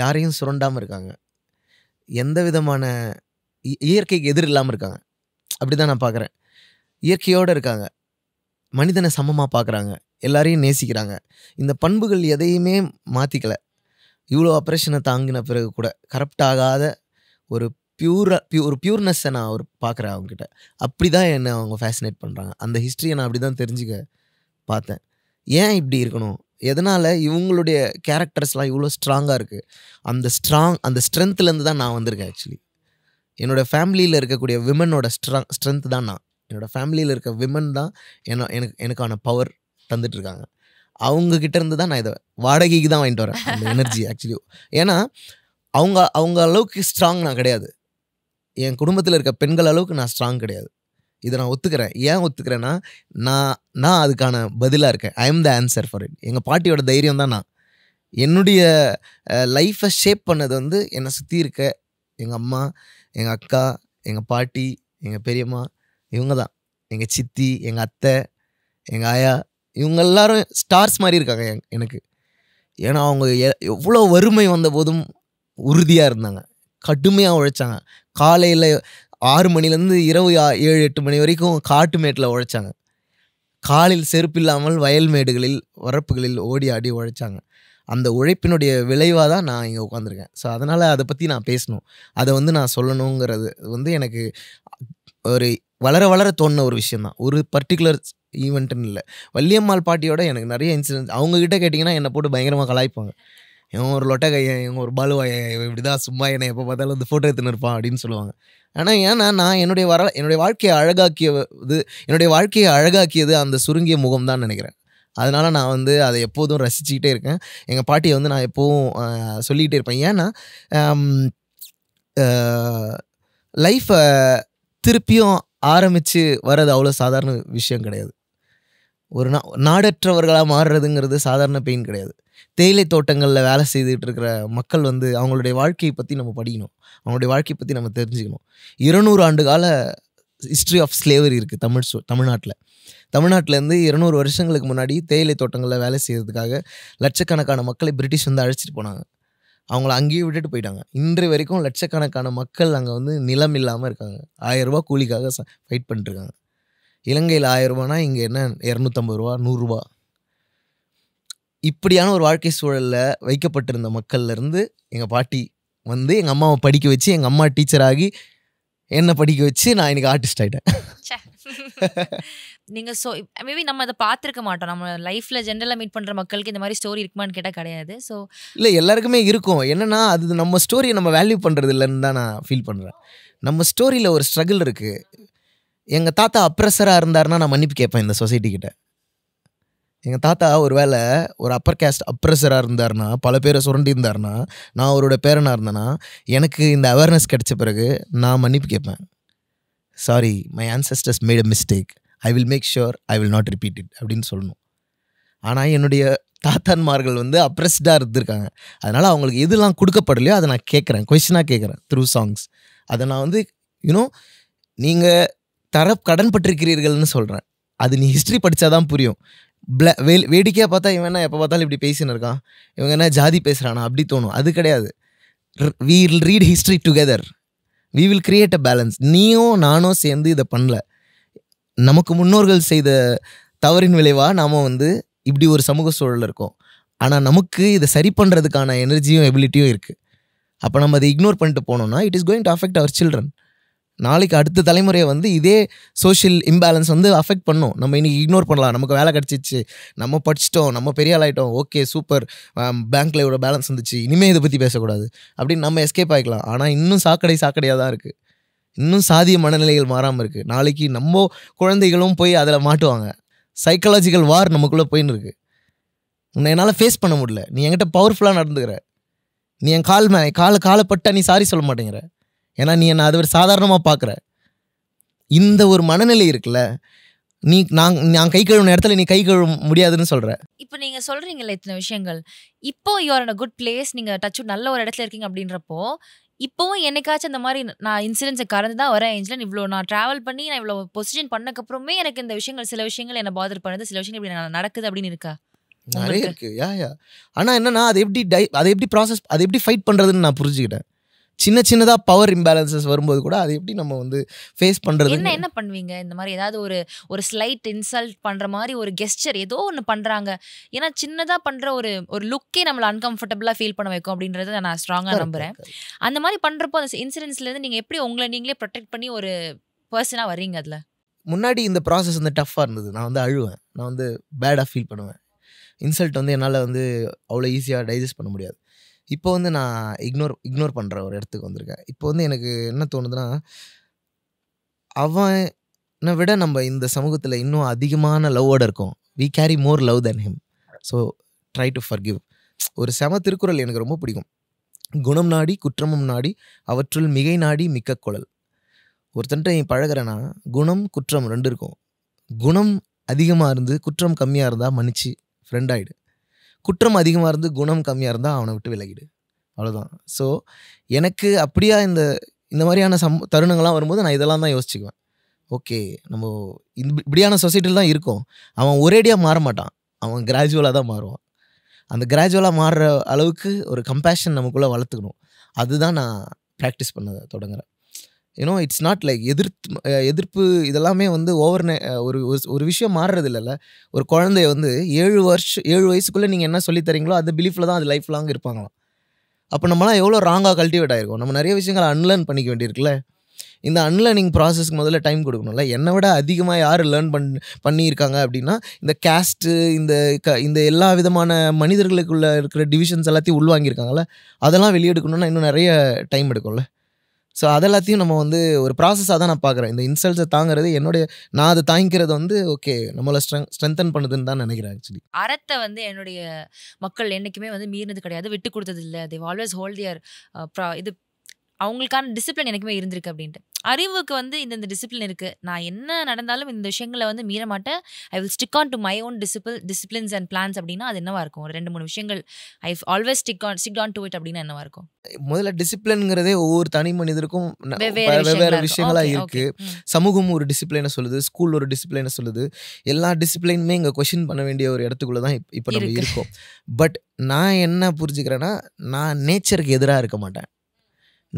யாரையும் சுரண்டாமல் இருக்காங்க, எந்த விதமான இயற்கைக்கு எதிர் இல்லாமல் இருக்காங்க. அப்படி தான் நான் பார்க்குறேன். இயற்கையோடு இருக்காங்க, மனிதனை சமமாக பார்க்குறாங்க, எல்லாரையும் நேசிக்கிறாங்க. இந்த பண்புகள் எதையுமே மாற்றிக்கல. இவ்வளோ ஆப்ரேஷனை தாங்கின பிறகு கூட கரப்ட் ஆகாத ஒரு பியூர்னஸ்ஸை நான் பார்க்குறேன் அவங்ககிட்ட. அப்படி தான் என்னை அவங்க ஃபேசினேட் பண்ணுறாங்க. அந்த ஹிஸ்ட்ரியை நான் அப்படி தான் தெரிஞ்சுக்க பார்த்தேன். ஏன் இப்படி இருக்கணும், எதனால் இவங்களுடைய கேரக்டர்ஸ்லாம் இவ்வளோ ஸ்ட்ராங்காக இருக்குது, அந்த ஸ்ட்ரென்த்லேருந்து தான் நான் வந்திருக்கேன். ஆக்சுவலி என்னோடய ஃபேமிலியில் இருக்கக்கூடிய விமனோட ஸ்ட்ரென்த் தான் நான். என்னோடய ஃபேமிலியில் இருக்க விமன் தான் எனக்கான பவர் தந்துட்டுருக்காங்க. அவங்கக்கிட்ட இருந்து தான் நான் இதை வாடகைக்கு தான் வாங்கிட்டு வரேன், அந்த எனர்ஜி. ஆக்சுவலி ஏன்னா அவங்க அளவுக்கு ஸ்ட்ராங் நான் கிடையாது. என் குடும்பத்தில் இருக்க பெண்கள் அளவுக்கு நான் ஸ்ட்ராங் கிடையாது. இதை நான் ஒத்துக்கிறேன். ஏன் ஒத்துக்கிறேன்னா, நான் அதுக்கான பதிலாக இருக்கேன். I am the answer for it. எங்கள் பாட்டியோட தைரியம் தான் நான். என்னுடைய லைஃப்பை ஷேப் பண்ணது வந்து என்னை சுற்றி இருக்க எங்கள் அம்மா, எங்கள் அக்கா, எங்கள் பாட்டி, எங்கள் பெரியம்மா, இவங்க தான். எங்கள் சித்தி, எங்கள் அத்தை, எங்கள் ஆயா, இவங்க எல்லாரும் ஸ்டார்ஸ் மாதிரி இருக்காங்க எனக்கு. ஏன்னா அவங்க எவ்வளோ வறுமை வந்த போதும் உறுதியாக இருந்தாங்க, கடுமையாக உழைச்சாங்க. காலையில் 6 மணிலேருந்து இரவு 7-8 மணி வரைக்கும் காட்டு மேட்டில் உழைச்சாங்க. காலில் செருப்பு இல்லாமல் வயல்மேடுகளில் வரப்புகளில் ஓடி ஆடி உழைச்சாங்க. அந்த உழைப்பினுடைய விளைவாக தான் நான் இங்கே உட்காந்துருக்கேன். ஸோ அதனால் அதை பற்றி நான் பேசணும், அதை வந்து நான் சொல்லணுங்கிறது வந்து எனக்கு ஒரு வளர தோணுன ஒரு விஷயந்தான். ஒரு பர்டிகுலர் ஈவெண்ட்டுன்னு இல்லை. வள்ளியம்மாள் பாட்டியோட எனக்கு நிறைய இன்சிடென்ட்ஸ். அவங்கக்கிட்ட கேட்டிங்கன்னா என்னை போட்டு பயங்கரமாக கலாய்ப்பாங்க. இவன் ஒரு லொட்டை கையன், இவங்க ஒரு பாலுவாய, இப்படி தான் சும்மா என்னை எப்போ பார்த்தாலும் வந்து ஃபோட்டோ எடுத்துன்னு இருப்பான் அப்படின்னு சொல்லுவாங்க. ஆனால் ஏன்னா நான் என்னுடைய வாழ்க்கையை அழகாக்கியது அந்த சுருங்கிய முகம் தான் நினைக்கிறேன். அதனால் நான் வந்து அதை எப்போதும் ரசிச்சுக்கிட்டே இருக்கேன். எங்கள் பாட்டியை வந்து நான் எப்போவும் சொல்லிக்கிட்டே இருப்பேன். ஏன்னா லைஃப்பை திருப்பியும் ஆரம்பித்து வர்றது அவ்வளோ சாதாரண விஷயம் கிடையாது. ஒரு நாடற்றவர்களாக மாறுறதுங்கிறது சாதாரண பெயின் கிடையாது. தேயிலை தோட்டங்களில் வேலை செய்துட்டு இருக்கிற மக்கள் வந்து அவங்களுடைய வாழ்க்கையை பற்றி நம்ம படிக்கணும், அவங்களுடைய வாழ்க்கையை பற்றி நம்ம தெரிஞ்சுக்கணும். 200 ஆண்டு கால ஹிஸ்ட்ரி ஆஃப் ஸ்லேவரி இருக்குது தமிழ்நாட்டிலேருந்து 200 வருஷங்களுக்கு முன்னாடி தேயிலை தோட்டங்களில் வேலை செய்கிறதுக்காக லட்சக்கணக்கான மக்களை பிரிட்டிஷ் வந்து அழைச்சிட்டு போனாங்க. அவங்கள அங்கேயே விட்டுட்டு போயிட்டாங்க. இன்று வரைக்கும் லட்சக்கணக்கான மக்கள் அங்கே வந்து நிலம் இல்லாமல் இருக்காங்க. 1000 ரூபா கூலிக்காக ஃபைட் பண்ணிட்டுருக்காங்க. இலங்கையில் 1000 ரூபானா இங்கே என்ன 250 ரூபா, 100 ரூபா. இப்படியான ஒரு வாழ்க்கை சூழலில் வைக்கப்பட்டிருந்த மக்கள்லேருந்து எங்கள் பாட்டி வந்து எங்கள் அம்மாவை படிக்க வச்சு, எங்கள் அம்மா டீச்சர் ஆகி என்னை படிக்க வச்சு நான் இன்றைக்கி ஆர்டிஸ்ட் ஆகிட்டேன். நீங்கள் மேபி நம்ம அதை பார்த்துருக்க மாட்டோம். நம்ம லைஃப்பில் ஜென்ரலாக மீட் பண்ணுற மக்களுக்கு இந்த மாதிரி ஸ்டோரி இருக்குமான்னு கேட்டால் கிடையாது. ஸோ இல்லை, எல்லாருக்குமே இருக்கும். என்னென்னா அது நம்ம ஸ்டோரியை நம்ம வேல்யூ பண்ணுறது இல்லைன்னு தான் நான் ஃபீல் பண்ணுறேன். நம்ம ஸ்டோரியில் ஒரு ஸ்ட்ரகிள் இருக்குது. எங்கள் தாத்தா அப்ரெஸராக இருந்தாருன்னா நான் மன்னிப்பு கேட்பேன் இந்த சொசைட்டிக்கிட்ட. எங்கள் தாத்தா ஒரு வேளை ஒரு அப்பர் கேஸ்ட் அப்ரெஸராக இருந்தாருன்னா, பல பேரை சுரண்டி இருந்தாருன்னா, நான் அவரோட பேரனாக இருந்தேன்னா, எனக்கு இந்த அவேர்னஸ் கிடைச்ச பிறகு நான் மன்னிப்பு கேட்பேன். Sorry, my ancestors made a mistake, I will make sure I will not repeat it அப்படின்னு சொல்லணும். ஆனால் என்னுடைய தாத்தான்மார்கள் வந்து அப்ரெஸ்டாக இருந்திருக்காங்க. அதனால் அவங்களுக்கு எதுலாம் கொடுக்கப்படலையோ அதை நான் கேட்குறேன், கொஸ்டினாக கேட்குறேன் த்ரூ சாங்ஸ். அதை நான் வந்து நீங்கள் கடன் பட்டிருக்கிறீர்கள்னு சொல்கிறேன். அது நீ ஹிஸ்ட்ரி படித்தாதான் புரியும். வேடிக்கையாக பார்த்தா இவன் என்ன எப்போ பார்த்தாலும் இப்படி பேசின்னு இருக்கான், இவங்க என்ன ஜாதி பேசுகிறானா அப்படி தோணும். அது கிடையாது. we will read history together. we will create a balance. நீயும் நானும் சேர்ந்து இதை பண்ணல, நமக்கு முன்னோர்கள் செய்த தவறின் விளைவா நாம வந்து இப்படி ஒரு சமூக சூழல் இருக்கோம். ஆனால் நமக்கு இதை சரி பண்ணுறதுக்கான எனர்ஜியும் எபிலிட்டியும் இருக்குது. அப்போ நம்ம அதை இக்னோர் பண்ணிட்டு போனோம்னா it is going to affect our children. நாளைக்கு அடுத்த தலைமுறையை வந்து இதே சோஷியல் இம்பேலன்ஸ் வந்து அஃபெக்ட் பண்ணும். நம்ம இன்னைக்கு இக்னோர் பண்ணலாம், நமக்கு வேலை கிடச்சிச்சு, நம்ம படிச்சிட்டோம், நம்ம பெரிய ஆள் ஆகிட்டோம், ஓகே சூப்பர், பேங்க்கில் இவ்வளோ பேலன்ஸ் வந்துச்சு, இனிமேல் இதை பற்றி பேசக்கூடாது அப்படின்னு நம்ம எஸ்கேப் ஆகிக்கலாம். ஆனால் இன்னும் சாக்கடையாக தான் இருக்குது. இன்னும் சாதிய மனநிலைகள் மாறாமல் இருக்குது. நாளைக்கு நம்ம குழந்தைகளும் போய் அதில் மாட்டுவாங்க. சைக்காலஜிக்கல் வார் நமக்குள்ளே போயின்னு இருக்கு. உன்னை என்னால் ஃபேஸ் பண்ண முடியல, நீ என்கிட்ட பவர்ஃபுல்லாக நடந்துக்கிற, நீ என் காலை பட்டா நீ சாரி சொல்ல மாட்டேங்கிற, ஏன்னா நீ என்னை அது ஒரு சாதாரணமாக பார்க்குற. இந்த ஒரு மனநிலை இருக்குல்ல, நீ நான் கை கழுவுன இடத்துல நீ கை கழுவ முடியாதுன்னு சொல்கிற. இப்போ நீங்கள் சொல்கிறீங்களே இத்தனை விஷயங்கள், இப்போ you're in a good place, நீங்கள் டச் நல்ல ஒரு இடத்துல இருக்கீங்க அப்படின்றப்போ, இப்போவும் என்னைக்காச்சும் இந்த மாதிரி நான் இன்சிடென்ட்ஸை கடந்து தான் வரேன் ஏஞ்சலன், இவ்வளோ நான் ட்ராவல் பண்ணி நான் இவ்வளோ பொசிஷன் பண்ணக்கப்புறமே எனக்கு இந்த விஷயங்கள் சில விஷயங்கள் என்னை பாதர் பண்ணுது, சில விஷயங்கள் இப்படி நடக்குது அப்படின்னு இருக்கா? நிறைய இருக்கு. யா ஆனால் என்னன்னா அதை எப்படி ப்ராசஸ், அதை எப்படி ஃபைட் பண்ணுறதுன்னு நான் புரிஞ்சுக்கிட்டேன். சின்னதாக பவர் இம்பேலன்சஸ் வரும்போது கூட அதை எப்படி நம்ம வந்து ஃபேஸ் பண்ணுறது. என்ன பண்ணுவீங்க இந்த மாதிரி ஏதாவது ஒரு ஸ்லைட் இன்சல்ட் பண்ணுற மாதிரி ஒரு கெஸ்டர் ஏதோ ஒன்று பண்ணுறாங்க, ஏன்னா சின்னதாக பண்ணுற ஒரு லுக்கே நம்மளை அன்கம்ஃபர்டபுளாக ஃபீல் பண்ண வைக்கும் அப்படின்றத நான் ஸ்ட்ராங்காக நம்புகிறேன். அந்த மாதிரி பண்ணுறப்போ அந்த இன்சிடென்ட்ஸ்லேருந்து நீங்கள் எப்படி உங்களை நீங்களே ப்ரொடெக்ட் பண்ணி ஒரு பர்சனாக வர்றீங்க? அதில் முன்னாடி இந்த ப்ராசஸ் வந்து டஃப்பாக இருந்தது. நான் வந்து அழுவேன், நான் வந்து பேடாக ஃபீல் பண்ணுவேன். இன்சல்ட் வந்து என்னால் வந்து அவ்வளோ ஈஸியாக டைஜஸ்ட் பண்ண முடியாது. இப்போ வந்து நான் இக்னோர் பண்ணுற ஒரு இடத்துக்கு வந்திருக்கேன். இப்போ வந்து எனக்கு என்ன தோணுதுன்னா, அவனை விட நம்ம இந்த சமூகத்தில் இன்னும் அதிகமான லவ்வோடு இருக்கோம். We carry more love than him. So try to forgive. ஒரு செம திருக்குறள் எனக்கு ரொம்ப பிடிக்கும். குணம் நாடி குற்றமும் நாடி அவற்றுள் மிகை நாடி மிக்க குழல். ஒருத்தன்ட்ட நீ பழகிறேன்னா குணம் குற்றம் 2 இருக்கும். குணம் அதிகமாக இருந்து குற்றம் கம்மியாக இருந்தால் மன்னிச்சு ஃப்ரெண்ட் ஆகிடு. குற்றம் அதிகமாக இருந்து குணம் கம்மியாக இருந்தால் அவனை விட்டு விலகிடு. அவ்வளோதான். ஸோ எனக்கு அப்படியா இந்த மாதிரியான தருணங்கள்லாம் வரும்போது நான் இதெல்லாம் தான் யோசிச்சுக்குவேன். ஓகே, நம்ம இப்படியான சொசைட்டியில் தான் இருக்கோம். அவன் ஒரேடியாக மாற மாட்டான், அவன் கிராஜுவலாக தான் மாறுவான். அந்த கிராஜுவலாக மாறுற அளவுக்கு ஒரு கம்பேஷன் நமக்குள்ளே வளர்த்துக்கணும். அதுதான் நான் ப்ராக்டிஸ் பண்ண தொடங்குறேன். யூனோ இட்ஸ் நாட் லைக் எதிர்ப்பு இதெல்லாமே வந்து ஒரு விஷயம் மாறுறது இல்லைல்ல. ஒரு குழந்தைய வந்து 7 வயசுக்குள்ளே நீங்கள் என்ன சொல்லித்தரீங்களோ அந்த பிலீஃபில் தான் அது லைஃப் லாங் இருப்பாங்களாம். அப்போ நம்மளாம் எவ்வளோ ராங்காக கல்டிவேட் ஆகிருக்கோம். நம்ம நிறைய விஷயங்களை அன்லேர்ன் பண்ணிக்க வேண்டியிருக்குல்ல. இந்த அன்லேர்னிங் ப்ராசஸ்க்கு முதல்ல டைம் கொடுக்கணும்ல. என்னை விட அதிகமாக யார் லேர்ன் பண்ணியிருக்காங்க அப்படின்னா இந்த கேஸ்ட்டு, இந்த எல்லா விதமான மனிதர்களுக்குள்ளே இருக்கிற டிவிஷன்ஸ் எல்லாத்தையும் உள்வாங்கியிருக்காங்கல்ல. அதெல்லாம் வெளியெடுக்கணும்னா இன்னும் நிறைய டைம் எடுக்கும்ல. ஸோ அதெல்லாத்தையும் நம்ம வந்து ஒரு ப்ராசஸாக தான் நான் பார்க்குறேன். இந்த இன்சல்ட்ஸை தாங்கிறது நான் அதை தாங்கிக்கிறது வந்து ஓகே நம்மளை ஸ்ட்ரென்தன் பண்ணுதுன்னு தான் நினைக்கிறேன். ஆக்சுவலி அறத்தை வந்து என்னுடைய மக்கள் என்றைக்குமே வந்து மீறினது கிடையாது, விட்டு கொடுத்தது இல்லை. தே ஆல்வேஸ் ஹோல்ட் தியர் இது அவங்களுக்கான டிசிப்ளின் எனக்குமே இருந்திருக்கு அப்படின்ட்டு. அறிவுக்கு வந்து இந்த டிசிப்ளின் இருக்குது, நான் என்ன நடந்தாலும் இந்த விஷயங்களை வந்து மீற மாட்டேன், I will stick on to my own disciplines and plans அப்படின்னா அது என்னவா இருக்கும்? ஒரு 2-3 விஷயங்கள் I always stick on to it அப்படின்னா என்னவா இருக்கும்? முதல்ல டிசிப்ளின்ங்கிறதே ஒவ்வொரு தனி மனிதருக்கும் வெவ்வேறு விஷயங்களாக இருக்குது. சமூகம் ஒரு டிசிப்ளினை சொல்லுது, ஸ்கூல் ஒரு டிசிப்ளினை சொல்லுது. எல்லா டிசிப்ளினுமே இங்கே கொஸ்டின் பண்ண வேண்டிய ஒரு இடத்துக்குள்ளே தான் இப்போ நம்ம இருக்கோம். பட் நான் என்ன புரிஞ்சுக்கிறேன்னா, நான் நேச்சருக்கு எதிராக இருக்க மாட்டேன்,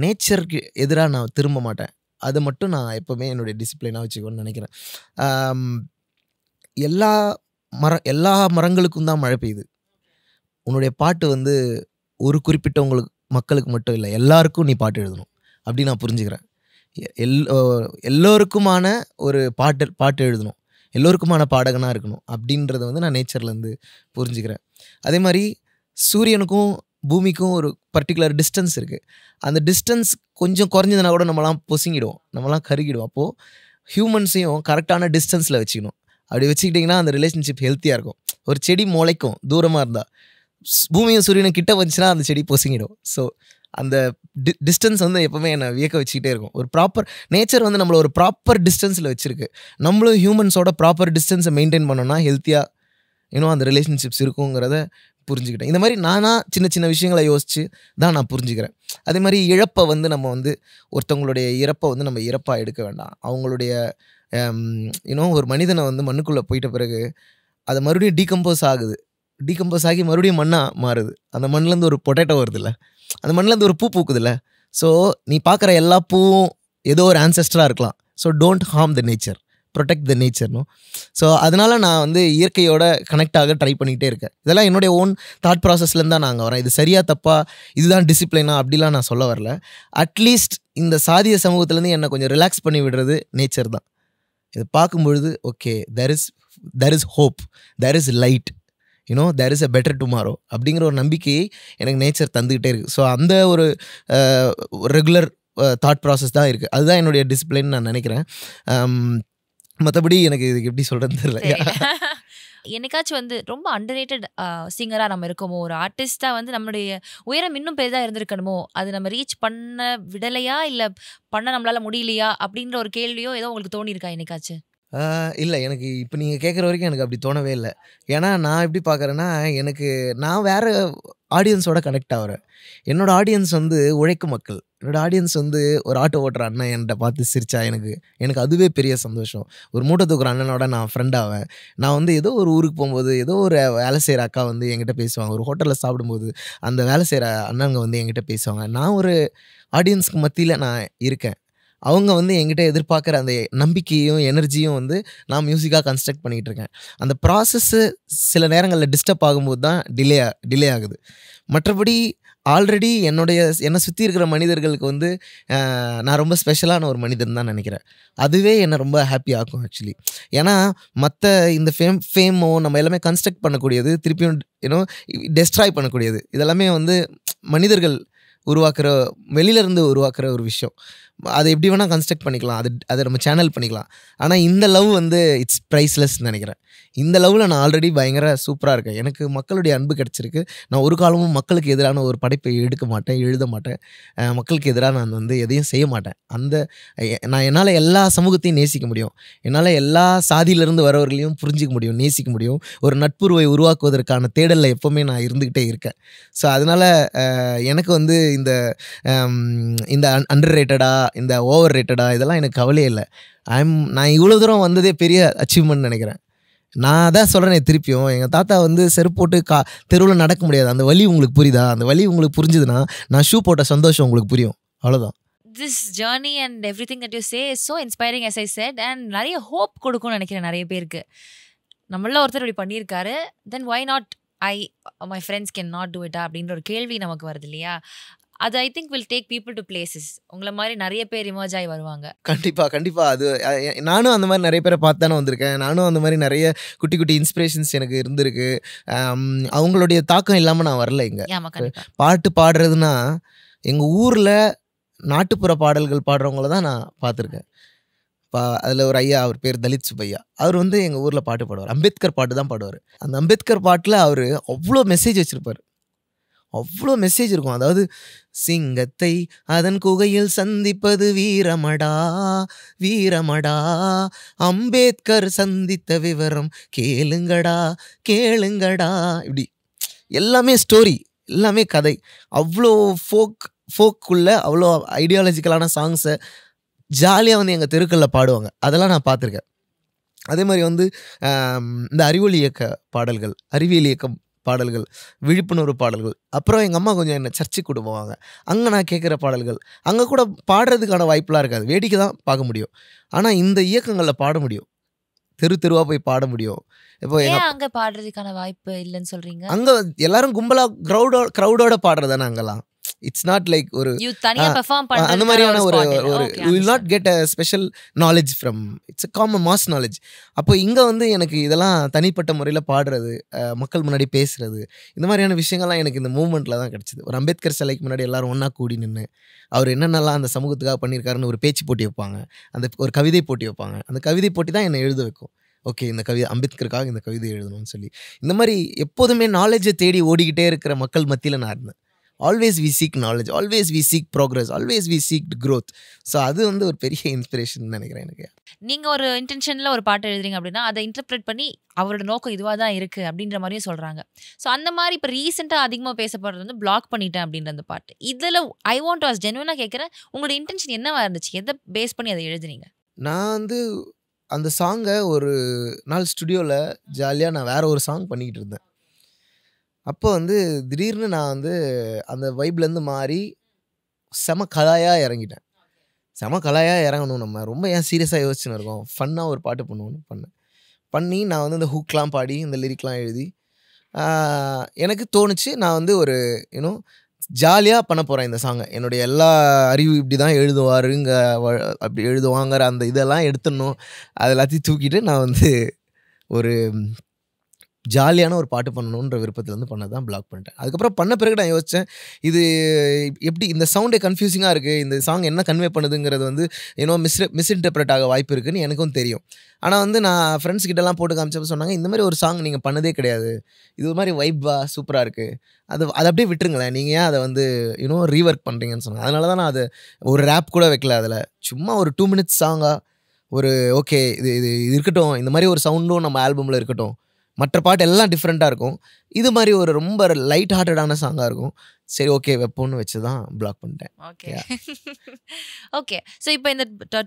நேச்சருக்கு எதிராக நான் திரும்ப மாட்டேன். அதை மட்டும் நான் எப்போவுமே என்னுடைய டிசிப்ளினாக வச்சுக்கணும்னு நினைக்கிறேன். எல்லா மரங்களுக்கும் தான் மழை பெய்யுது. உன்னுடைய பாட்டு வந்து ஒரு குறிப்பிட்ட மக்களுக்கு மட்டும் இல்லை, எல்லாருக்கும் நீ பாட்டு எழுதணும் அப்படின்னு நான் புரிஞ்சுக்கிறேன். எல்லோருக்குமான ஒரு பாட்டு எழுதணும், எல்லோருக்குமான பாடகனாக இருக்கணும் அப்படின்றத வந்து நான் நேச்சர்லேருந்து புரிஞ்சுக்கிறேன். அதே மாதிரி சூரியனுக்கும் பூமிக்கும் ஒரு பர்டிகுலர் டிஸ்டன்ஸ் இருக்குது. அந்த டிஸ்டன்ஸ் கொஞ்சம் குறைஞ்சதுனா கூட நம்மலாம் பொசுங்கிடுவோம், நம்மலாம் கருகிடுவோம். அப்போது ஹியூமன்ஸையும் கரெக்டான டிஸ்டன்ஸில் வச்சுக்கணும். அப்படி வச்சுக்கிட்டிங்கன்னா அந்த ரிலேஷன்ஷிப் ஹெல்த்தியாக இருக்கும். ஒரு செடி முளைக்கும் தூரமாக இருந்தால், பூமியும் சூரியனும் கிட்ட வந்துச்சுன்னா அந்த செடி பொசுங்கிடும். ஸோ அந்த டிஸ்டன்ஸ் வந்து எப்போவுமே என்னை வியக்க வச்சுக்கிட்டே இருக்கும். ஒரு ப்ராப்பர் நேச்சர் வந்து நம்மளை ஒரு ப்ராப்பர் டிஸ்டன்ஸில் வச்சுருக்கு. நம்மளும் ஹியூமன்ஸோட ப்ராப்பர் டிஸ்டன்ஸை மெயின்டைன் பண்ணோன்னா ஹெல்த்தியாக இன்னும் அந்த ரிலேஷன்ஷிப்ஸ் இருக்குங்கிறத புரிஞ்சுக்கிட்டேன். இந்த மாதிரி சின்ன சின்ன விஷயங்களை யோசித்து தான் நான் புரிஞ்சுக்கிறேன். அதே மாதிரி இழப்பை வந்து நம்ம வந்து ஒருத்தவங்களுடைய இறப்பை வந்து நம்ம இறப்பாக எடுக்க வேண்டாம். அவங்களுடைய ஒரு மனிதனை வந்து மண்ணுக்குள்ளே போயிட்ட பிறகு அதை மறுபடியும் டீகம்போஸ் ஆகி மறுபடியும் மண்ணாக மாறுது. அந்த மண்ணிலேருந்து ஒரு பொட்டேட்டோ வருதுல்ல, அந்த மண்ணிலேருந்து ஒரு பூ பூக்குதுல்ல. ஸோ நீ பார்க்குற எல்லா பூவும் ஏதோ ஒரு ஆன்செஸ்டராக இருக்கலாம். So don't harm the nature, protect the நேச்சர்னோ. ஸோ அதனால் நான் வந்து இயற்கையோட கனெக்ட் ஆக ட்ரை பண்ணிக்கிட்டே இருக்கேன். இதெல்லாம் என்னுடைய ஓன் தாட் ப்ராசஸ்லேருந்து தான் நாங்கள் வரேன். இது சரியா தப்பா, இதுதான் டிசிப்ளினா அப்படிலாம் நான் சொல்ல வரல. அட்லீஸ்ட் இந்த சாதிய சமூகத்துலேருந்து என்னை கொஞ்சம் ரிலாக்ஸ் பண்ணி விடுறது நேச்சர் தான். இது பார்க்கும்பொழுது okay, there is hope, there is light, you know, there is a better tomorrow அப்படிங்கிற ஒரு நம்பிக்கையை எனக்கு நேச்சர் தந்துக்கிட்டே இருக்குது. ஸோ அந்த ஒரு ரெகுலர் தாட் ப்ராசஸ் தான் இருக்குது. அதுதான் என்னுடைய டிசிப்ளின் நான் நினைக்கிறேன். மற்றபடி எனக்கு இதுக்கு எப்படி சொல்கிறேன்னு தெரியல. என்னைக்காச்சும் வந்து ரொம்ப அண்டர்ரேட்டட் சிங்கராக நம்ம இருக்கோமோ, ஒரு ஆர்டிஸ்டாக வந்து நம்மளுடைய உயரம் இன்னும் பெரிதாக இருந்திருக்கணுமோ, அது நம்ம ரீச் பண்ண விடலையா இல்லை பண்ண நம்மளால முடியலையா அப்படின்ற ஒரு கேள்வியோ ஏதோ உங்களுக்கு தோணியிருக்கா என்னைக்காச்சும்? இல்லை, எனக்கு இப்போ நீங்கள் கேட்குற வரைக்கும் எனக்கு அப்படி தோணவே இல்லை. ஏன்னா நான் எப்படி பார்க்குறேன்னா, நான் வேறு ஆடியன்ஸோட கனெக்ட் ஆகிறேன். என்னோடய ஆடியன்ஸ் வந்து உழைக்கும் மக்கள். என்னோடய ஆடியன்ஸ் வந்து ஒரு ஆட்டோ ஓட்டுற அண்ணன் என்கிட்ட பார்த்து சிரிச்சா எனக்கு அதுவே பெரிய சந்தோஷம். ஒரு மூட்டை தூக்குற அண்ணனோட நான் ஃப்ரெண்ட் ஆவேன். நான் வந்து ஏதோ ஒரு ஊருக்கு போகும்போது ஏதோ ஒரு வேலை செய்கிற அக்கா வந்து என்கிட்ட பேசுவாங்க. ஒரு ஹோட்டலில் சாப்பிடும்போது அந்த வேலை செய்கிற அண்ணங்க வந்து என்கிட்ட பேசுவாங்க. நான் ஒரு ஆடியன்ஸ்க்கு மத்தியில் நான் இருக்கேன். அவங்க வந்து என்கிட்ட எதிர்பார்க்குற அந்த நம்பிக்கையும் எனர்ஜியும் வந்து நான் மியூசிக்காக கன்ஸ்ட்ரக்ட் பண்ணிகிட்டு இருக்கேன். அந்த ப்ராசஸ்ஸு சில நேரங்களில் டிஸ்டர்ப் ஆகும்போது தான் டிலே ஆகுது. மற்றபடி ஆல்ரெடி என்னை சுற்றி இருக்கிற மனிதர்களுக்கு வந்து நான் ரொம்ப ஸ்பெஷலான ஒரு மனிதன் தான் நினைக்கிறேன். அதுவே என்னை ரொம்ப ஹாப்பி ஆக்கும் ஆக்சுவலி. ஏன்னா மற்ற இந்த ஃபேமோ நம்ம எல்லாமே கன்ஸ்ட்ரக்ட் பண்ணக்கூடியது, திருப்பியும் டெஸ்ட்ராய் பண்ணக்கூடியது. இதெல்லாமே வந்து மனிதர்கள் வெளியிலேருந்து உருவாக்குற ஒரு விஷயம். அதை எப்படி வேணால் கன்ஸ்ட்ரக்ட் பண்ணிக்கலாம், அதை நம்ம சேனல் பண்ணிக்கலாம். ஆனால் இந்த லவ் வந்து இட்ஸ் ப்ரைஸ்லெஸ்ன்னு நினைக்கிறேன். இந்த லவ்வில் நான் ஆல்ரெடி பயங்கர சூப்பராக இருக்கேன். எனக்கு மக்களுடைய அன்பு கிடச்சிருக்கு. நான் ஒரு காலமும் மக்களுக்கு எதிரான ஒரு படைப்பை எடுக்க மாட்டேன், எழுத மாட்டேன். மக்களுக்கு எதிராக நான் வந்து எதையும் செய்ய மாட்டேன். நான் என்னால் எல்லா சமூகத்தையும் நேசிக்க முடியும். என்னால் எல்லா சாதியிலேருந்து வரவர்களையும் புரிஞ்சிக்க முடியும், நேசிக்க முடியும். ஒரு நட்புறவை உருவாக்குவதற்கான தேடலில் எப்போவுமே நான் இருந்துக்கிட்டே இருக்கேன். ஸோ அதனால் எனக்கு வந்து இந்த அண்டர் ரேட்டடா, இந்த ஓவர் ரேட்டடா இதெல்லாம் எனக்கு கவலையே இல்லை. நான் இவ்வளோ தூரம் வந்ததே பெரிய அச்சீவ்மெண்ட் நினைக்கிறேன். நான் அதான் சொல்கிறேன் திருப்பியும், எங்கள் தாத்தா வந்து செருப்பு போட்டு தெருவில் நடக்க முடியாது. அந்த வலி உங்களுக்கு புரியுதா? அந்த வலி உங்களுக்கு புரிஞ்சுதுன்னா நான் ஷூ போட்ட சந்தோஷம் உங்களுக்கு புரியும். அவ்வளோதான். This journey and everything that you say is so inspiring, as I said, and நிறைய ஹோப் கொடுக்கும்னு நினைக்கிறேன் நிறைய பேருக்கு. நம்மள ஒருத்தர் இப்படி பண்ணியிருக்காரு, then why not my friends can not do it அப்படின்ற ஒரு கேள்வி நமக்கு வருது இல்லையா? அது I think will take people to places. உங்களை மாதிரி நிறைய பேர் இமர்ஜ் ஆகி வருவாங்க. கண்டிப்பாக அது நானும் அந்த மாதிரி நிறைய பேரை பார்த்து தானே வந்திருக்கேன். நானும் அந்த மாதிரி நிறைய குட்டி குட்டி இன்ஸ்பிரேஷன்ஸ் எனக்கு இருந்திருக்கு. அவங்களுடைய தாக்கம் இல்லாமல் நான் வரல. இங்கே பாட்டு பாடுறதுன்னா எங்கள் ஊரில் நாட்டுப்புற பாடல்கள் பாடுறவங்கள தான் நான் பார்த்துருக்கேன். அதில் ஒரு ஐயா, அவர் பேர் தலித் சுப்பையா. அவர் வந்து எங்கள் ஊரில் பாட்டு பாடுவார். அம்பேத்கர் பாட்டு தான் பாடுவார். அந்த அம்பேத்கர் பாட்டில் அவர் அவ்வளோ மெசேஜ் வச்சுருப்பார். அவ்வளோ மெசேஜ் இருக்கும். அதாவது சிங்கத்தை அதன் குகையில் சந்திப்பது வீரமடா வீரமடா, அம்பேத்கர் சந்தித்த விவரம் கேளுங்கடா. இப்படி எல்லாமே ஸ்டோரி, எல்லாமே கதை. அவ்வளோ ஃபோக்குள்ள அவ்வளோ ஐடியாலஜிக்கலான சாங்ஸை ஜாலியாக வந்து எங்கள் தெருக்களில் பாடுவாங்க. அதெல்லாம் நான் பார்த்துருக்கேன். அதே மாதிரி வந்து இந்த அறிவியல் இயக்கம் பாடல்கள், விழிப்புணர்வு பாடல்கள். அப்புறம் எங்கள் அம்மா கொஞ்சம் என்னை சர்ச்சுக்கு கூட்டு போவாங்க. அங்கே நான் கேட்குற பாடல்கள், அங்கே கூட பாடுறதுக்கான வாய்ப்பெலாம் இருக்காது, வேடிக்கை தான் பார்க்க முடியும். ஆனால் இந்த இயக்கங்களில் பாட முடியும், தெருவாக போய் பாட முடியும். இப்போ அங்கே பாடுறதுக்கான வாய்ப்பு இல்லைன்னு சொல்கிறீங்க? அங்கே எல்லாரும் கும்பலாக க்ரௌடோட பாடுறதானே அங்கெல்லாம். இட்ஸ் நாட் லைக் ஒரு அந்த மாதிரியான ஒரு you will not get a special knowledge from, it's a common mass knowledge. அப்போ இங்கே வந்து எனக்கு இதெல்லாம் தனிப்பட்ட முறையில் பாடுறது, மக்கள் முன்னாடி பேசுறது, இந்த மாதிரியான விஷயங்கள்லாம் எனக்கு இந்த மூமெண்ட்டில் தான் கிடச்சிது. ஒரு அம்பேத்கர் சிலைக்கு முன்னாடி எல்லாரும் ஒன்றா கூடி நின்று அவர் என்னென்னலாம் அந்த சமூகத்துக்காக பண்ணியிருக்காருன்னு ஒரு பேச்சு போட்டி வைப்பாங்க, ஒரு கவிதை போட்டி வைப்பாங்க. அந்த கவிதை போட்டி தான் என்னை எழுத வைக்கும். ஓகே, இந்த கவிதை அம்பேத்கருக்காக இந்த கவிதை எழுதணும்னு சொல்லி. இந்த மாதிரி எப்போதுமே நாலேஜை தேடி ஓடிக்கிட்டே இருக்கிற மக்கள் மத்தியில் நான் இருந்தேன். Always we seek knowledge, always we seek progress, always we seek growth. So அது வந்து ஒரு பெரிய இன்ஸ்பிரேஷன் நினைக்கிறேன் எனக்கு. நீங்கள் ஒரு இன்டென்ஷனில் ஒரு பாட்டு எழுதுறீங்க அப்படின்னா அதை இன்டர்பிரேட் பண்ணி அவரோட நோக்கம் இதுவாக தான் இருக்குது அப்படின்ற மாதிரியும் சொல்கிறாங்க. ஸோ அந்த மாதிரி இப்போ ரீசெண்டாக அதிகமாக பேசப்படுறது வந்து பிளாக் பண்ணிட்டேன் அப்படின்ற அந்த பாட்டு. இதில் ஐ வாண்ட் டு ஆஸ்க், ஜென்யூனாக கேட்குறேன், உங்களோட இன்டென்ஷன் என்னவா இருந்துச்சு? எதை பேஸ் பண்ணி அதை எழுதுனீங்க? நான் வந்து அந்த சாங்கை ஒரு நாள் ஸ்டுடியோவில் ஜாலியாக நான் வேறு ஒரு சாங் பண்ணிக்கிட்டு இருந்தேன். அப்போ வந்து திடீர்னு நான் வந்து அந்த வைப்லேருந்து மாறி செம கலாயாக இறங்கிட்டேன். செம கலாயாக இறங்கணும், நம்ம ரொம்ப ஏன் சீரியஸாக யோசிச்சுன்னு இருக்கோம், ஃபன்னாக ஒரு பாட்டு பண்ணுவோன்னு பண்ணி நான் வந்து இந்த ஹூக்லாம் பாடி இந்த லிரிக்லாம் எழுதி எனக்கு தோணுச்சு நான் வந்து ஒரு யூனோ ஜாலியாக பண்ண போகிறேன் இந்த சாங்கை. என்னுடைய எல்லா அறிவு இப்படி தான் எழுதுவாருங்க அப்படி எழுதுவாங்கிற அந்த இதெல்லாம் எடுத்துடணும், அது எல்லாத்தையும் தூக்கிட்டு நான் வந்து ஒரு ஜாலியான ஒரு பாட்டு பண்ணணுன்ற விருப்பத்துலேருந்து பண்ணது தான் பிளாக் பண்ணிட்டேன். அதுக்கப்புறம் பண்ண பிறகு நான் யோசித்தேன், இது எப்படி இந்த சவுண்டே கன்ஃபியூசிங்காக இருக்குது, இந்த சாங் என்ன கன்வே பண்ணுதுங்கிறது வந்து ஏன்னோ மிஸ்இன்டர்பிரட் ஆக வாய்ப்பு இருக்குதுன்னு எனக்கும் தெரியும். ஆனால் வந்து நான் ஃப்ரெண்ட்ஸ் கிட்டலாம் போட்டு காமிச்சப்போ சொன்னாங்க, இந்த மாதிரி ஒரு சாங் நீங்கள் பண்ணதே கிடையாது, இது ஒரு மாதிரி வைப்பா சூப்பராக இருக்குது, அதை அப்படியே விட்டுருங்களேன், நீங்கள் ஏன் அதை வந்து ரீவொர்க் பண்ணுறீங்கன்னு சொன்னாங்க. அதனால தான் நான் அதை ஒரு ரேப் கூட வைக்கல, அதில் சும்மா ஒரு 2 minutes சாங்காக ஒரு ஓகே இது இது இருக்கட்டும், இந்த மாதிரி ஒரு சவுண்டும் நம்ம ஆல்பமில் இருக்கட்டும், மற்ற பாட்டு எல்லாம் டிஃப்ரெண்ட்டாக இருக்கும், இது மாதிரி ஒரு ரொம்ப லைட் ஹார்ட்டடான சாங்காக இருக்கும், சரி ஓகே வெப்போன்னு வச்சு தான் பிளாக் பண்ணிட்டேன். Okay okay. ஸோ இப்போ இந்த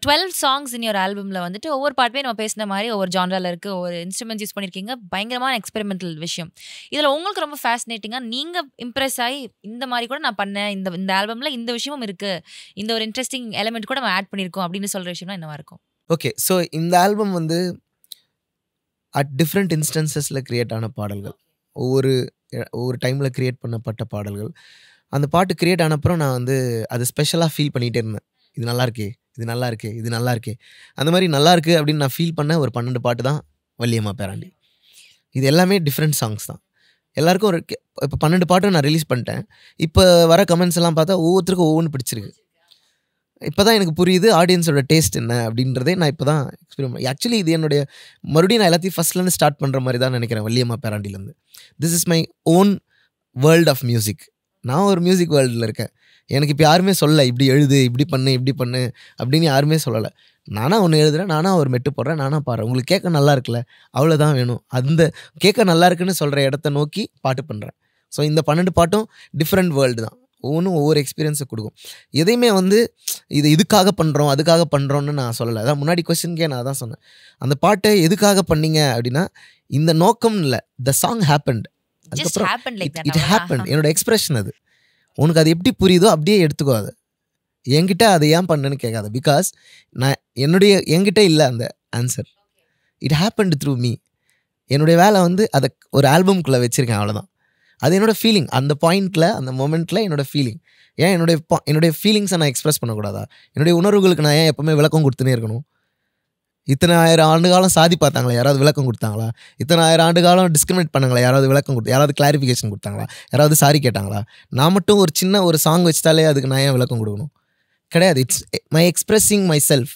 12 சாங்ஸ் இன் யோர் ஆல்பமில் வந்துட்டு ஒவ்வொரு பாட்டுமே நம்ம பேசின மாதிரி ஒவ்வொரு ஜான்ராவில் இருக்குது, ஒவ்வொரு இன்ஸ்ட்ருமெண்ட்ஸ் யூஸ் பண்ணியிருக்கீங்க, பயங்கரமான எக்ஸ்பெரிமெண்டல் விஷயம். இதில் உங்களுக்கு ரொம்ப ஃபேசினேட்டிங்காக நீங்கள் இம்ப்ரெஸ் ஆகி இந்த மாதிரி கூட நான் பண்ணேன், இந்த ஆல்பமில் இந்த விஷயமும் இருக்குது, இந்த ஒரு இன்ட்ரெஸ்டிங் எலிமெண்ட் கூட நம்ம ஆட் பண்ணியிருக்கோம் அப்படின்னு சொல்கிற விஷயம்னா என்னவா இருக்கும்? ஓகே, ஸோ இந்த ஆல்பம் வந்து அட் டிஃப்ரெண்ட் இன்ஸ்டன்சஸில் க்ரியேட் ஆன பாடல்கள், ஒவ்வொரு டைமில் க்ரியேட் பண்ணப்பட்ட பாடல்கள். அந்த பாட்டு க்ரியேட் ஆனப்புறம் நான் வந்து அது ஸ்பெஷலாக ஃபீல் பண்ணிகிட்டே இருந்தேன், இது நல்லா இருக்கே, இது நல்லா இருக்கே, இது நல்லா இருக்கே. அந்த மாதிரி நல்லா இருக்குது அப்படின்னு நான் ஃபீல் பண்ண ஒரு 12 பாட்டு தான் வள்ளியம்மா பேராண்டி. இது எல்லாமே டிஃப்ரெண்ட் சாங்ஸ் தான். எல்லாருக்கும் ஒரு இப்போ 12 பாட்டும் நான் ரிலீஸ் பண்ணிட்டேன். இப்போ வர கமெண்ட்ஸ் எல்லாம் பார்த்தா ஒவ்வொருத்தருக்கும் ஒவ்வொன்று பிடிச்சிருக்கு. இப்போ தான் எனக்கு புரியுது ஆடியன்ஸோட டேஸ்ட் என்ன அப்படின்றதே நான் இப்போ தான் எக்ஸ்பீரியன்ஸ். ஆக்சுவலி இது என்னுடைய மறுபடியும் நான் எல்லாத்தையும் ஃபஸ்ட்லேருந்து ஸ்டார்ட் பண்ணுற மாதிரி தான் நினைக்கிறேன் வள்ளியம்மா பேராண்டிலேருந்து. This is my own world of music. நான் ஒரு மியூசிக் வேர்ல்டில் இருக்கேன். எனக்கு இப்போ யாருமே சொல்லலை இப்படி எழுது, இப்படி பண்ணு அப்படின்னு யாருமே சொல்லலை. நானாக ஒன்று எழுதுறேன், நானாக ஒரு மெட்டு போடுறேன், நானாக பாடுறேன். உங்களுக்கு கேட்க நல்லா இருக்குல்ல, அவ்வளோதான் வேணும். அந்த கேட்க நல்லா இருக்குன்னு சொல்கிற இடத்த நோக்கி பாட்டு பண்ணுறேன். ஸோ இந்த 12 பாட்டும் டிஃப்ரெண்ட் வேர்ல்டு தான், ஒவ்வொன்றும் ஒவ்வொரு எக்ஸ்பீரியன்ஸை கொடுக்கும். எதையுமே வந்து இதுக்காக பண்ணுறோம் அதுக்காக பண்ணுறோன்னு நான் சொல்லலை. அதான் முன்னாடி கொஸ்டின்கே நான் தான் சொன்னேன், அந்த பாட்டை எதுக்காக பண்ணீங்க அப்படின்னா இந்த நோக்கம் இல்லை, த சாங் ஹேப்பன்ட். அதுக்கப்புறம் இட் ஹேப்பன், என்னோட எக்ஸ்பிரஷன் அது. உனக்கு அது எப்படி புரியுதோ அப்படியே எடுத்துக்கோ, அது என்கிட்ட அதை ஏன் பண்ணுன்னு கேட்காது. பிகாஸ் நான் என்கிட்ட இல்லை அந்த answer, it happened through me. என்னுடைய வேலை வந்து அதை ஒரு ஆல்பம்குள்ளே வச்சுருக்கேன், அவ்வளோதான். அது என்னோடய ஃபீலிங், அந்த பாயிண்டில் அந்த மொமெண்ட்டில் என்னோடய ஃபீலிங். ஏன் என்னுடைய ஃபீலிங்ஸை நான் எக்ஸ்ப்ரெஸ் பண்ணக்கூடாதா? என்னுடைய உணர்வுகளுக்கு நான் ஏன் எப்போவுமே விளக்கம் கொடுத்துனே இருக்கணும்? இத்தனை 1000 ஆண்டு காலம் சாதி பார்த்தாங்களா, யாராவது விளக்கம் கொடுத்தாங்களா? இத்தனை 1000 ஆண்டு காலம் டிஸ்கிரிமினேட் பண்ணாங்களா, யாராவது விளக்கம் யாராவது கிளாரிஃபிகேஷன் கொடுத்தாங்களா, யாராவது சாரி கேட்டாங்களா? நான் மட்டும் ஒரு சின்ன ஒரு சாங் வச்சிட்டாலே அதுக்கு நான் ஏன் விளக்கம் கொடுக்கணும்? கிடையாது. It's my expressing my self.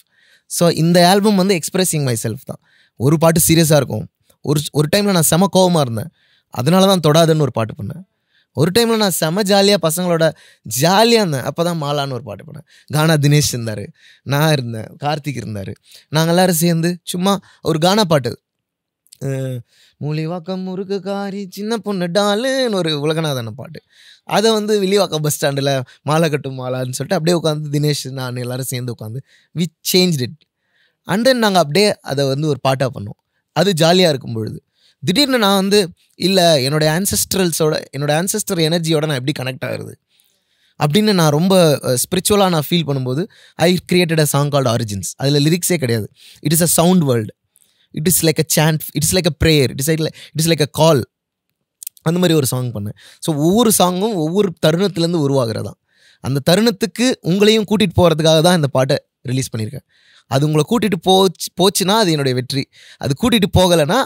So இந்த ஆல்பம் வந்து எக்ஸ்ப்ரெஸிங் மை செல்ஃப் தான். ஒரு பாட்டு சீரியஸாக இருக்கும், ஒரு டைமில் நான் செம கோவமாக இருந்தேன், அதனால தான் தொடாதுன்னு ஒரு பாட்டு பண்ணேன். ஒரு டைமில் நான் செம ஜாலியாக பசங்களோட ஜாலியாக இருந்தேன், அப்போ தான் மாலான்னு ஒரு பாட்டு பண்ணேன். கானா தினேஷ் இருந்தார், நான் இருந்தேன், கார்த்திக் இருந்தார். நாங்கள் எல்லோரும் சேர்ந்து சும்மா ஒரு கானா பாட்டு, மூலிவாக்கம் முருகு காரி சின்ன பொண்ணு டாலுன்னு ஒரு உலகநாதன பாட்டு, அதை வந்து வில்லிவாக்கம் பஸ் ஸ்டாண்டில் மாலை கட்டும் மாலான்னு சொல்லிட்டு அப்படியே உட்காந்து தினேஷ் நான் எல்லோரும் சேர்ந்து உட்காந்து we changed it. And then நாங்கள் அப்படியே அதை வந்து ஒரு பாட்டாக பண்ணோம். அது ஜாலியாக இருக்கும் பொழுது திடீர்னு நான் வந்து இல்லை என்னோடய ஆன்செஸ்டர் எனர்ஜியோட நான் எப்படி கனெக்ட் ஆகுறது அப்படின்னு நான் ரொம்ப ஸ்பிரிச்சுவலாக நான் ஃபீல் பண்ணும்போது I created a song called origins. அதில் லிரிக்ஸே கிடையாது, it is a sound world, it is like a chant, it's like a prayer, it is like a call. அந்த மாதிரி ஒரு சாங் பண்ணேன். ஸோ ஒவ்வொரு சாங்கும் ஒவ்வொரு தருணத்துலேருந்து உருவாகிறதான். அந்த தருணத்துக்கு உங்களையும் கூட்டிகிட்டு போகிறதுக்காக தான் இந்த பாட்டை ரிலீஸ் பண்ணியிருக்கேன். அது உங்களை கூட்டிகிட்டு போச்சுன்னா அது என்னுடைய வெற்றி, அது கூட்டிகிட்டு போகலைன்னா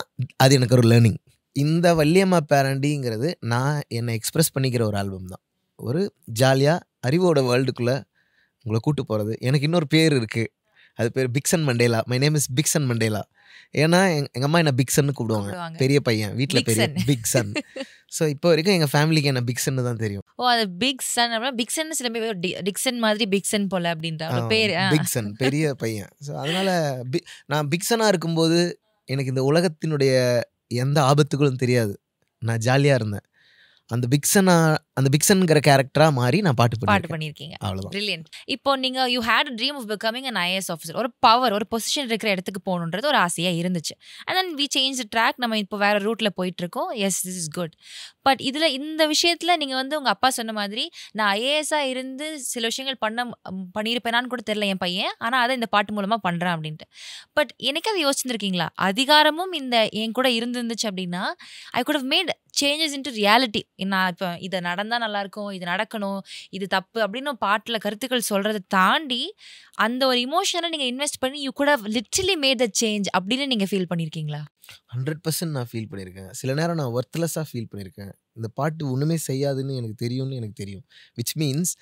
அது எனக்கு ஒரு லேர்னிங். இந்த வள்ளியம்மா பேராண்டிங்கிறது நான் என்னை எக்ஸ்ப்ரெஸ் பண்ணிக்கிற ஒரு ஆல்பம் தான். ஒரு ஜாலியாக அறிவோட வேர்ல்டுக்குள்ளே உங்களை கூட்டு போகிறது. எனக்கு இன்னொரு பேர் இருக்குது, அது பேர் பிக்சன் மண்டேலா. மை நேம் இஸ் பிக்சன் மண்டேலா. ஏன்னா எங்கள் அம்மா என்ன பிக்சன்னு கூப்பிடுவாங்க, பெரிய பையன் வீட்டில் பெரிய பிக் சன். ஸோ இப்போ வரைக்கும் எங்கள் ஃபேமிலிக்கு என்ன பிக்சன்னு தான் தெரியும். ஓ, அது பிக் சன் அப்படின்னா பிக்சன் சில பேர் டிக்சன் மாதிரி பிக்சன் போல அப்படின்ற பேர், பிக்சன் பெரிய பையன். ஸோ அதனால் நான் பிக்சனாக இருக்கும்போது எனக்கு இந்த உலகத்தினுடைய எந்த ஆபத்துகளும் தெரியாது, நான் ஜாலியாக இருந்தேன். அந்த பிக்சன்ங்கிற கேரக்டரா மாறி நான் பாட்டு பாட்டு பண்ணிருக்கேன். பண்ணியிருக்கீங்க. அவ்வளவுதான். பிரில்லியன்ட். இப்போ நீங்க you had a dream of becoming an IAS officer. ஒரு பவர், ஒரு பொசிஷன் இருக்கிற இடத்துக்கு போகணுன்றது ஒரு ஆசையா இருந்துச்சு. And then we change track. நம்ம இப்போ வேற ரூட்ல போயிட்டு இருக்கோம். Yes, this is good. But இதுல இந்த விஷயத்துல நீங்க வந்து உங்க அப்பா சொன்ன மாதிரி நான் ஐஏஎஸ்ஸா இருந்து சில விஷயங்கள் பண்ணியிருப்பேனான்னு கூட தெரியல என் பையன். ஆனா அதை இந்த பாட்டு மூலமா பண்றேன் அப்படின்ட்டு. பட் எனக்கு அதை யோசிச்சிருக்கீங்களா? அதிகாரமும் இந்த என் கூட இருந்துச்சு அப்படின்னா I could have made changes into reality. நான் இப்போ இதை நடந்தா நல்லா இருக்கும், இது நடக்கணும், இது தப்பு அப்படின்னு பாட்டில் கருத்துக்கள் சொல்றதை தாண்டி அந்த ஒரு இமோஷனை நீங்க இன்வெஸ்ட் பண்ணி you could have literally made the change அப்படின்னு நீங்க ஃபீல் பண்ணியிருக்கீங்களா? 100% நான் ஃபீல் பண்ணியிருக்கேன். சில நேரம் நான் ஒர்த்லெஸ்ஸாக ஃபீல் பண்ணியிருக்கேன். இந்த பாட்டு ஒன்றுமே செய்யாதுன்னு எனக்கு தெரியும். விச் மீன்ஸ்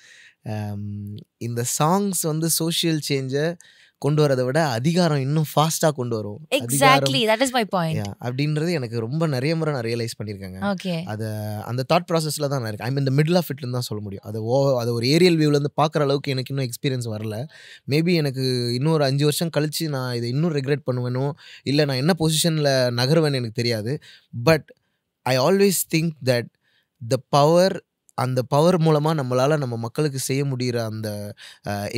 இந்த சாங்ஸ் வந்து சோஷியல் சேஞ்சை கொண்டு வரதை விட அதிகாரம் இன்னும் ஃபாஸ்ட்டாக கொண்டு வரும். Exactly, that is my point. அப்படின்றது எனக்கு ரொம்ப நிறைய முறை நான் ரியலைஸ் பண்ணியிருக்கேங்க. ஓகே, அதை அந்த தாட் ப்ராசஸில் தான் நான் இருக்கேன். ஐ மீன் இந்த மிடில் ஆஃப் இட்லன்னு தான் சொல்ல முடியும். அதை ஒரு ஏரியல் வியூலேருந்து பார்க்குற அளவுக்கு எனக்கு இன்னும் எக்ஸ்பீரியன்ஸ் வரல. மேபி எனக்கு இன்னும் ஒரு 5 வருஷம் கழித்து நான் இதை இன்னும் ரெக்ரெட் பண்ணுவேனோ இல்லை நான் என்ன பொசிஷனில் நகருவேன்னு எனக்கு தெரியாது. But I always think that the power, அந்த பவர் மூலமாக நம்மளால் நம்ம மக்களுக்கு செய்ய முடிகிற அந்த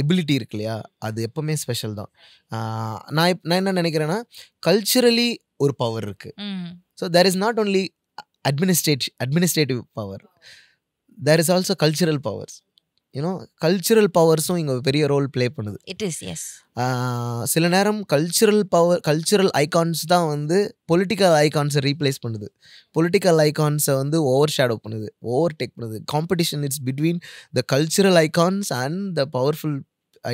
எபிலிட்டி இருக்கு இல்லையா, அது எப்போவுமே ஸ்பெஷல் தான். நான் என்ன நினைக்கிறேன்னா, கல்ச்சுரலி ஒரு பவர் இருக்குது. So there is not only administrative power, there is also cultural powers. You know, cultural பவர்ஸும் இங்கே பெரிய ரோல் ப்ளே பண்ணுது. It is, yes. சில நேரம் கல்ச்சுரல் ஐகான்ஸ் தான் வந்து பொலிட்டிக்கல் ஐகான்ஸை ரீப்ளேஸ் பண்ணுது. பொலிட்டிக்கல் ஐகான்ஸை வந்து ஓவர் ஷேடோ பண்ணுது, ஓவர்டேக் பண்ணுது. Competition it's between the cultural icons and the powerful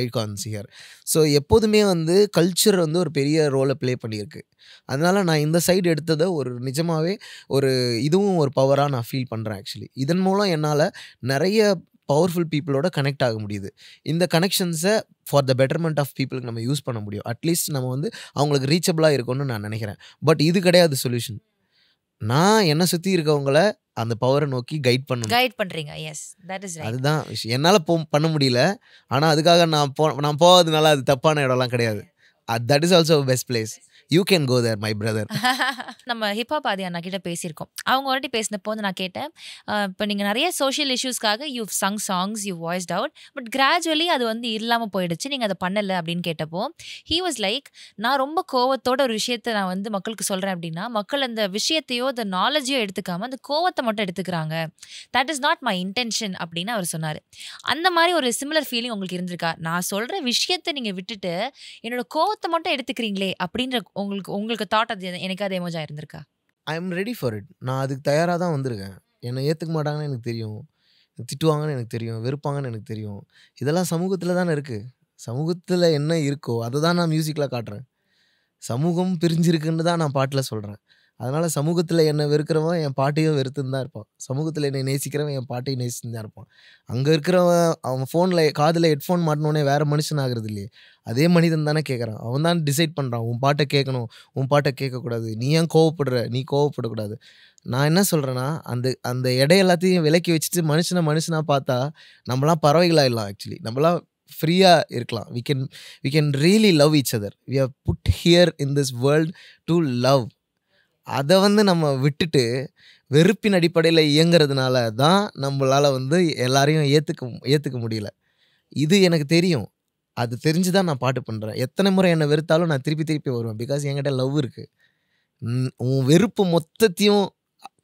icons here. So எப்போதுமே வந்து கல்ச்சர் வந்து ஒரு பெரிய ரோலை ப்ளே பண்ணியிருக்கு. அதனால் நான் இந்த சைடு எடுத்ததை ஒரு நிஜமாகவே ஒரு இதுவும் ஒரு பவராக நான் ஃபீல் பண்ணுறேன். ஆக்சுவலி இதன் மூலம் என்னால் நிறைய பவர்ஃபுல் பீப்புளோட கனெக்ட் ஆக முடியுது. இந்த கனெக்ஷன்ஸை ஃபார் த பெட்டர்மெண்ட் ஆஃப் பீப்புளுக்கு நம்ம யூஸ் பண்ண முடியும். அட்லீஸ்ட் நம்ம வந்து அவங்களுக்கு ரீச்சபிளாக இருக்கும்னு நான் நினைக்கிறேன். பட் இது கிடையாது சொல்யூஷன். நான் என்னை சுற்றி இருக்கவங்கள அந்த பவரை நோக்கி கைட் பண்றீங்க. Yes, that is right. அதுதான் விஷயம். என்னால் பண்ண முடியல. ஆனால் அதுக்காக நான் போவதுனால அது தப்பான இடம்லாம் கிடையாது. That is also best place. You can go there my brother. நம்ம ஹிப்ஹாப் ஆதி அண்ணா கிட்ட பேசியிருக்கோம். அவங்க ஒருவாட்டி பேசினப்போ வந்து நான் கேட்டேன், இப்போ நீங்கள் நிறைய சோஷியல் இஷ்யூஸ்க்காக you sung songs, you voiced out, but gradually அது வந்து இல்லாமல் போயிடுச்சு, நீங்கள் அதை பண்ணலை அப்படின்னு கேட்டப்போ ஹீ வாஸ் லைக், நான் ரொம்ப கோவத்தோட ஒரு விஷயத்தை நான் வந்து மக்களுக்கு சொல்கிறேன் அப்படின்னா மக்கள் அந்த விஷயத்தையோ அந்த நாலேஜையோ எடுத்துக்காமல் அந்த கோவத்தை மட்டும் எடுத்துக்கிறாங்க. That is not my intention அப்படின்னு அவர் சொன்னார். அந்த மாதிரி ஒரு சிமிலர் ஃபீலிங் உங்களுக்கு இருந்திருக்கா? நான் சொல்கிற விஷயத்தை நீங்கள் விட்டுட்டு என்னோட கோவத்தை மட்டும் எடுத்துக்கிறீங்களே அப்படின்ற உங்களுக்கு தாட் அது எனக்கு அது எமோஜா இருந்திருக்கா? I am ready for it. நான் அதுக்கு தயாராக தான் வந்திருக்கேன். என்னை ஏற்றுக்க மாட்டாங்கன்னு எனக்கு தெரியும், திட்டுவாங்கன்னு எனக்கு தெரியும், வெறுப்பாங்கன்னு எனக்கு தெரியும். இதெல்லாம் சமூகத்தில் தானே இருக்குது. சமூகத்தில் என்ன இருக்கோ அதை தான் நான் மியூசிக்கில் காட்டுறேன். சமூகம் பிரிஞ்சிருக்குன்னு தான் நான் பாட்டில் சொல்கிறேன். அதனால் சமூகத்தில் என்னை வெறுக்கிறவன் என் பாட்டையும் வெறுத்துன்னு தான் இருப்பான். சமூகத்தில் என்னை நேசிக்கிறவன் என் பாட்டையும் நேசித்து தான் இருப்பான். அங்கே இருக்கிறவன் அவன் ஃபோனில் காதில் ஹெட்ஃபோன் மாட்டினோடனே வேறு மனுஷன் ஆகிறது இல்லையே, அதே மனிதன் தானே கேட்குறான். அவன் தான் டிசைட் பண்ணுறான், உன் பாட்டை கேட்கணும், உன் பாட்டை கேட்கக்கூடாது, நீ ஏன் நீ கோவப்படக்கூடாது. நான் என்ன சொல்கிறேன்னா, அந்த எடை எல்லாத்தையும் விலக்கி வச்சுட்டு மனுஷனாக பார்த்தா நம்மளாம் பறவைகளாகிடலாம். ஆக்சுவலி நம்மளாம் ஃப்ரீயாக இருக்கலாம். we can really love each other. we are put here in this world to love. அதை வந்து நம்ம விட்டுட்டு வெறுப்பின் அடிப்படையில் இயங்கிறதுனால தான் நம்மளால் வந்து எல்லாரையும் ஏற்றுக்க முடியல. இது எனக்கு தெரியும். அது தெரிஞ்சு தான் நான் பாட்டு பண்ணுறேன். எத்தனை முறை என்னை வெறுத்தாலும் நான் திருப்பி வருவேன். பிகாஸ் என்கிட்ட லவ் இருக்குது. உன் வெறுப்பு மொத்தத்தையும்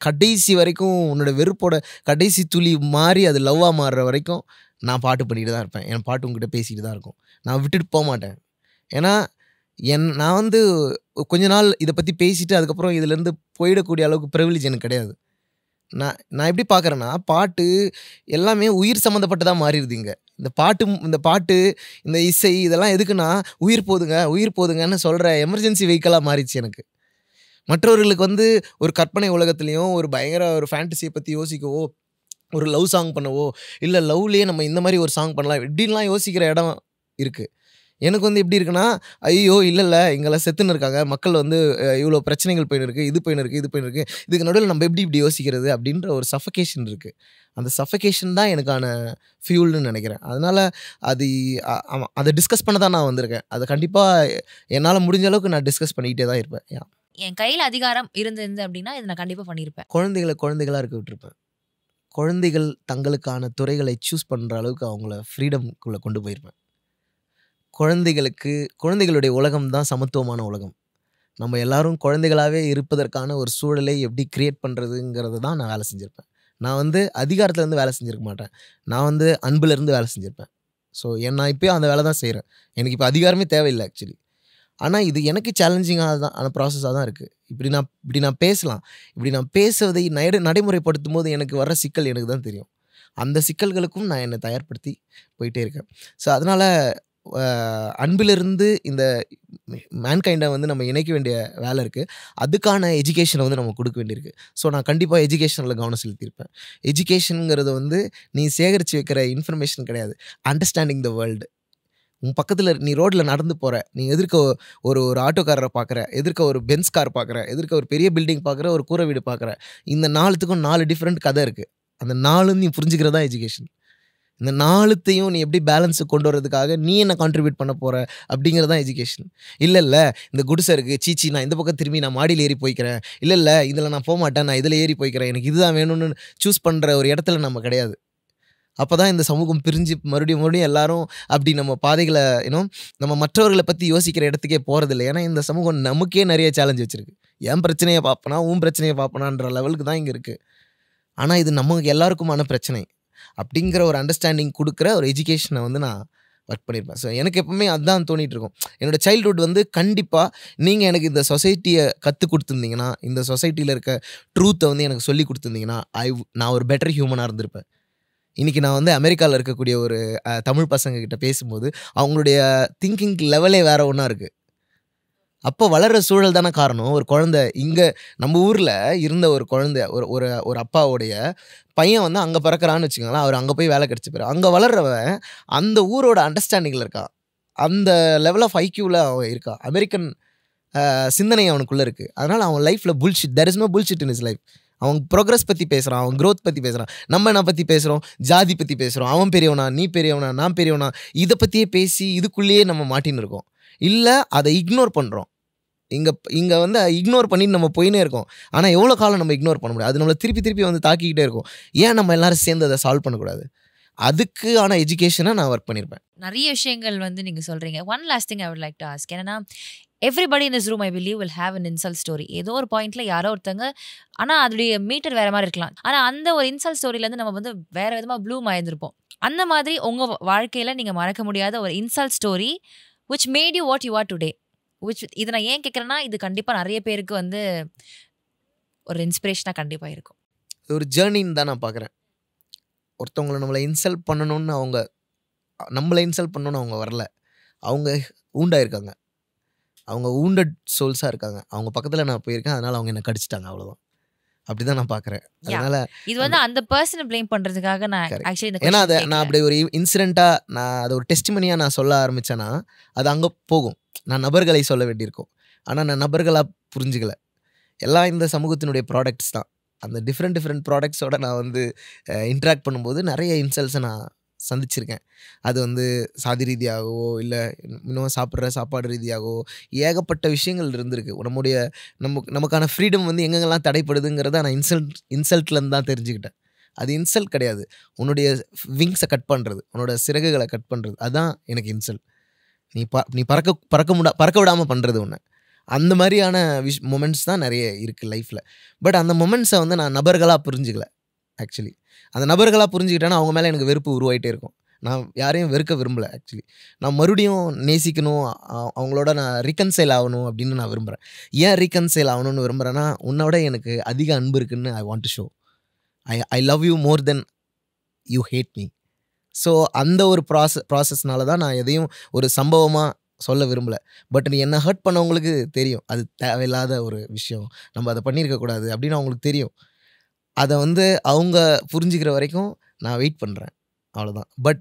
கடைசி வரைக்கும், உன்னோட வெறுப்போட கடைசி துளி மாறி அது லவ்வாக மாறுற வரைக்கும் நான் பாட்டு பண்ணிட்டு தான் இருப்பேன். என் பாட்டு உங்ககிட்ட பேசிட்டு தான் இருக்கும். நான் விட்டுட்டு போக மாட்டேன். ஏன்னா நான் வந்து கொஞ்ச நாள் இதை பற்றி பேசிட்டு அதுக்கப்புறம் இதுலேருந்து போயிடக்கூடிய அளவுக்கு ப்ரிவிலேஜ் எனக்கு கிடையாது. நான் எப்படி பார்க்குறேன்னா, பாட்டு எல்லாமே உயிர் சம்மந்தப்பட்டதாக மாறிடுது இங்கே. இந்த பாட்டு இந்த இசை இதெல்லாம் எதுக்குன்னா உயிர் போதுங்கன்னு சொல்கிற எமர்ஜென்சி வெஹிக்கலாக மாறிடுச்சு எனக்கு. மற்றவர்களுக்கு வந்து ஒரு கற்பனை உலகத்துலேயும் ஒரு பயங்கர ஒரு ஃபேண்டசியை பற்றி யோசிக்கவோ, ஒரு லவ் சாங் பண்ணவோ, இல்லை லவ்லேயே நம்ம இந்த மாதிரி ஒரு சாங் பண்ணலாம் இப்படின்லாம் யோசிக்கிற இடம் இருக்குது. எனக்கு வந்து எப்படி இருக்குன்னா, ஐயோ இல்லை இங்கெல்லாம் செத்துன்னு இருக்காங்க, மக்கள் வந்து இவ்வளோ பிரச்சனைகள் போயின்னு இருக்குது, இது போயின்னு இருக்குது, இதுக்கு நடுவில் நம்ம இப்படி யோசிக்கிறது அப்படின்ற ஒரு சஃபகேஷன் இருக்குது. அந்த சஃபகேஷன் தான் எனக்கான ஃபியூல்னு நினைக்கிறேன். அதனால் அதை டிஸ்கஸ் பண்ண தான் நான் வந்திருக்கேன். அதை கண்டிப்பாக என்னால் முடிஞ்ச அளவுக்கு நான் டிஸ்கஸ் பண்ணிக்கிட்டே தான் இருப்பேன். என் கையில் அதிகாரம் இருந்தது அப்படின்னா இதை நான் கண்டிப்பாக பண்ணியிருப்பேன். குழந்தைகளாக இருக்க விட்டுருப்பேன். குழந்தைகள் தங்களுக்கான துறைகளை சூஸ் பண்ணுற அளவுக்கு அவங்கள ஃப்ரீடம்குள்ளே கொண்டு போயிருப்பேன். குழந்தைகளுடைய உலகம் தான் சமத்துவமான உலகம். நம்ம எல்லாரும் குழந்தைகளாகவே இருப்பதற்கான ஒரு சூழலை எப்படி கிரியேட் பண்ணுறதுங்கிறது தான் நான் வேலை செஞ்சுருப்பேன். நான் வந்து அதிகாரத்துலேருந்து வேலை செஞ்சுருக்க மாட்டேன். நான் வந்து அன்புலேருந்து வேலை செஞ்சுருப்பேன். ஸோ நான் இப்போயும் அந்த வேலை தான் செய்கிறேன். எனக்கு இப்போ அதிகாரமே தேவையில்லை ஆக்சுவலி. ஆனால் இது எனக்கு சேலஞ்சிங்கான ப்ராசஸாக தான் இருக்குது. இப்படி நான் பேசலாம். இப்படி நான் பேசுவதை நடைமுறைப்படுத்தும் போது எனக்கு வர்ற சிக்கல் எனக்கு தான் தெரியும். அந்த சிக்கல்களுக்கும் நான் என்னை தயார்படுத்தி போயிட்டே இருக்கேன். ஸோ அதனால் அன்பிலிருந்து இந்த மேன்கைண்டை வந்து நம்ம இணைக்க வேண்டிய வேலை இருக்குது. அதுக்கான எஜுகேஷனை வந்து நம்ம கொடுக்க வேண்டியிருக்கு. ஸோ நான் கண்டிப்பாக எஜுகேஷனில் கவனம் செலுத்தியிருப்பேன். எஜுகேஷனுங்கிறது வந்து நீ சேகரித்து வைக்கிற இன்ஃபர்மேஷன் கிடையாது. Understanding the world. உன் பக்கத்தில் நீ ரோட்டில் நடந்து போகிற, நீ எதிர்க்க ஒரு ஆட்டோக்காரரை பார்க்குற, எதிர்க்க ஒரு பென்ஸ் கார் பார்க்குற, எதிர்க்க ஒரு பெரிய பில்டிங் பார்க்குற, ஒரு கூரை வீடு பார்க்குற. இந்த 4த்துக்கும் 4 டிஃப்ரெண்ட் கதை இருக்குது. அந்த 4 நீ புரிஞ்சுக்கிறதா எஜுகேஷன். இந்த 4த்தையும் நீ எப்படி பேலன்ஸு கொண்டு வரதுக்காக நீ என்ன கான்ட்ரிபியூட் பண்ண போகிற அப்படிங்கிறது தான் எஜுகேஷன். இல்லை இந்த குடிசை இருக்குது, சீச்சி நான் இந்த பக்கம் திரும்பி நான் மாடியில் ஏறி போய்க்கிறேன், இல்லை இதில் நான் போக மாட்டேன், நான் இதில் ஏறி போய்க்கிறேன், எனக்கு இதுதான் வேணும்னு சூஸ் பண்ணுற ஒரு இடத்துல நம்ம கிடையாது. அப்போ தான் இந்த சமூகம் பிரிஞ்சு மறுபடியும் எல்லாரும் அப்படி நம்ம பாதைகளை நம்ம மற்றவர்களை பற்றி யோசிக்கிற இடத்துக்கே போகிறதில்லை. ஏன்னா இந்த சமூகம் நமக்கே நிறைய சேலஞ்ச் வச்சுருக்கு. என் பிரச்சனையை பார்ப்பனா உன் பிரச்சனையை பார்ப்பனான்ற லெவலுக்கு தான் இங்கே இருக்குது. ஆனால் இது நமக்கு எல்லாருக்குமான பிரச்சனை அப்படிங்கிற ஒரு அண்டர்ஸ்டாண்டிங் கொடுக்குற ஒரு எஜுகேஷனை வந்து நான் ஒர்க் பண்ணியிருப்பேன். ஸோ எனக்கு எப்பவுமே அதுதான் தோணிட்டு இருக்கும். என்னோடய சைல்ட்ஹுட் வந்து கண்டிப்பாக நீங்கள் எனக்கு இந்த சொசைட்டியை கற்றுக் கொடுத்துருந்தீங்கன்னா, இந்த சொசைட்டியில் இருக்க ட்ரூத்தை வந்து எனக்கு சொல்லி கொடுத்துருந்தீங்கன்னா நான் ஒரு பெட்டர் ஹியூமனாக இருந்திருப்பேன். இன்றைக்கி நான் வந்து அமெரிக்காவில் இருக்கக்கூடிய ஒரு தமிழ் பசங்கக்கிட்ட பேசும்போது அவங்களுடைய திங்கிங் லெவலே வேறு ஒன்றா இருக்குது. அப்போ வளர்கிற சூழல் தானே காரணம். ஒரு குழந்தை இங்கே நம்ம ஊரில் இருந்த ஒரு குழந்தை ஒரு அப்பாவுடைய பையன் வந்து அங்கே பிறக்கிறான்னு வச்சுக்கோங்களேன். அவர் அங்கே போய் வேலை கிடச்சி போயிடும். அங்கே வளர்றவன் அந்த ஊரோட அண்டர்ஸ்டாண்டிங்கில் இருக்கான். அந்த லெவல் ஆஃப் ஐக்யூவில் அவன் இருக்கான். அமெரிக்கன் சிந்தனை அவனுக்குள்ளே இருக்குது. அதனால் அவன் லைஃப்பில் bullshit, there is no bullshit in his life. அவன் ப்ரோக்ரஸ் பற்றி பேசுகிறான், அவன் க்ரோத் பற்றி பேசுகிறான். நம்ம என்ன பற்றி பேசுகிறோம்? ஜாதி பற்றி பேசுகிறோம். அவன் பெரியவனா, நீ பெரியவனா, நான் பெரியவனா, இதை பற்றியே பேசி இதுக்குள்ளேயே நம்ம மாட்டின்னு இருக்கோம். இல்லை அதை இக்னோர் பண்ணுறோம். இங்கே வந்து இக்னோர் பண்ணிட்டு நம்ம போயினே இருக்கோம். ஆனால் எவ்வளோ காலம் நம்ம இக்னோர் பண்ண முடியாது? அது நம்மளை திருப்பி வந்து தாக்கிக்கிட்டே இருக்கும். ஏன் நம்ம எல்லாரும் சேர்ந்து அதை சால்வ் பண்ணக்கூடாது? அதுக்கான எஜுகேஷனை நான் ஒர்க் பண்ணியிருப்பேன். நிறைய விஷயங்கள் வந்து நீங்கள் சொல்கிறீங்க. One last thing I would like to ask. என்னன்னா, everybody in this room I believe will have an insult story. ஏதோ ஒரு பாயிண்ட்ல யாரோ ஒருத்தங்க, ஆனால் அதோடைய மீட்டர் வேற மாதிரி இருக்கலாம். ஆனால் அந்த ஒரு இன்சல்ட் ஸ்டோரியிலேருந்து நம்ம வந்து வேற விதமாக ப்ளூம் ஆயிருந்திருப்போம். அந்த மாதிரி உங்கள் வாழ்க்கையில் நீங்கள் மறக்க முடியாத ஒரு insult story which made you what you are today. இதை நான் ஏன் கேட்குறேன்னா, இது கண்டிப்பாக நிறைய பேருக்கு வந்து ஒரு இன்ஸ்பிரேஷனாக கண்டிப்பாக இருக்கும். ஒரு ஜேர்னின்னு தான் நான் பார்க்குறேன். ஒருத்தவங்களை நம்மளை இன்சல்ட் பண்ணணும்னு நம்மளை இன்சல்ட் பண்ணணும்னு அவங்க வரல. அவங்க ஊண்டாயிருக்காங்க. அவங்க ஊண்டட் சோல்ஸாக இருக்காங்க. அவங்க பக்கத்தில் நான் போயிருக்கேன். அதனால் அவங்க என்னை கடிச்சிட்டாங்க. அவ்வளோதான். அப்படி தான் நான் பார்க்குறேன். அதனால் இது வந்து அந்த பர்சனை ப்ளேம் பண்ணுறதுக்காக நான் ஆக்சுவலி ஏன்னா அதை நான் அப்படி ஒரு இன்சிடெண்ட்டாக நான் அதை ஒரு டெஸ்டிமனியாக நான் சொல்ல ஆரம்பித்தேன்னா அது அங்கே போகும். நான் நபர்களை சொல்ல வேண்டியிருக்கும். ஆனால் நான் நபர்களாக புரிஞ்சுக்கல. எல்லாம் இந்த சமூகத்தினுடைய ப்ராடக்ட்ஸ் தான். அந்த டிஃப்ரெண்ட் ப்ராடக்ட்ஸோடு நான் வந்து இன்ட்ராக்ட் பண்ணும்போது நிறைய இன்சல்ட்ஸை நான் சந்திச்சிருக்கேன். அது வந்து சாதி ரீதியாகவோ இல்லை இன்னும் சாப்பிட்ற சாப்பாடு ரீதியாகவோ ஏகப்பட்ட விஷயங்கள் இருந்திருக்கு. நமக்கான ஃப்ரீடம் வந்து எங்கெங்கெல்லாம் தடைப்படுதுங்கிறத நான் இன்சல்ட்லேருந்து தான் தெரிஞ்சுக்கிட்டேன். அது இன்சல்ட் கிடையாது. உன்னுடைய விங்ஸை கட் பண்ணுறது, உன்னோட சிறகுகளை கட் பண்ணுறது, அதுதான் எனக்கு இன்சல்ட். நீ பறக்க விடாமல் பண்ணுறது ஒன்று. அந்த மாதிரியான மொமெண்ட்ஸ் தான் நிறைய இருக்குது லைஃப்பில். பட் அந்த மொமெண்ட்ஸை வந்து நான் நபர்களாக புரிஞ்சுக்கல. ஆக்சுவலி அந்த நபர்களாக புரிஞ்சுக்கிட்டேன்னா அவங்க மேலே எனக்கு வெறுப்பு உருவாயிட்டே இருக்கும். நான் யாரையும் வெறுக்க விரும்பலை. ஆக்சுவலி நான் மறுபடியும் நேசிக்கணும், அவங்களோட நான் ரீகன்சைல் ஆகணும் அப்படின்னு நான் விரும்புகிறேன். ஏன் ரீகன்சைல் ஆகணும்னு விரும்புகிறேன்னா, உன்னோட எனக்கு அதிக அன்பு இருக்குன்னு I want to show. I love you more then you had me. So அந்த ஒரு ப்ராசஸ்னால தான் நான் எதையும் ஒரு சம்பவமாக சொல்ல விரும்பலை. பட் நீ என்ன ஹர்ட் பண்ணவங்களுக்கு தெரியும் அது தேவையில்லாத ஒரு விஷயம், நம்ம அதை பண்ணியிருக்கக்கூடாது அப்படின்னு அவங்களுக்கு தெரியும். அதை வந்து அவங்க புரிஞ்சுக்கிற வரைக்கும் நான் வெயிட் பண்ணுறேன். அவ்வளோதான். பட்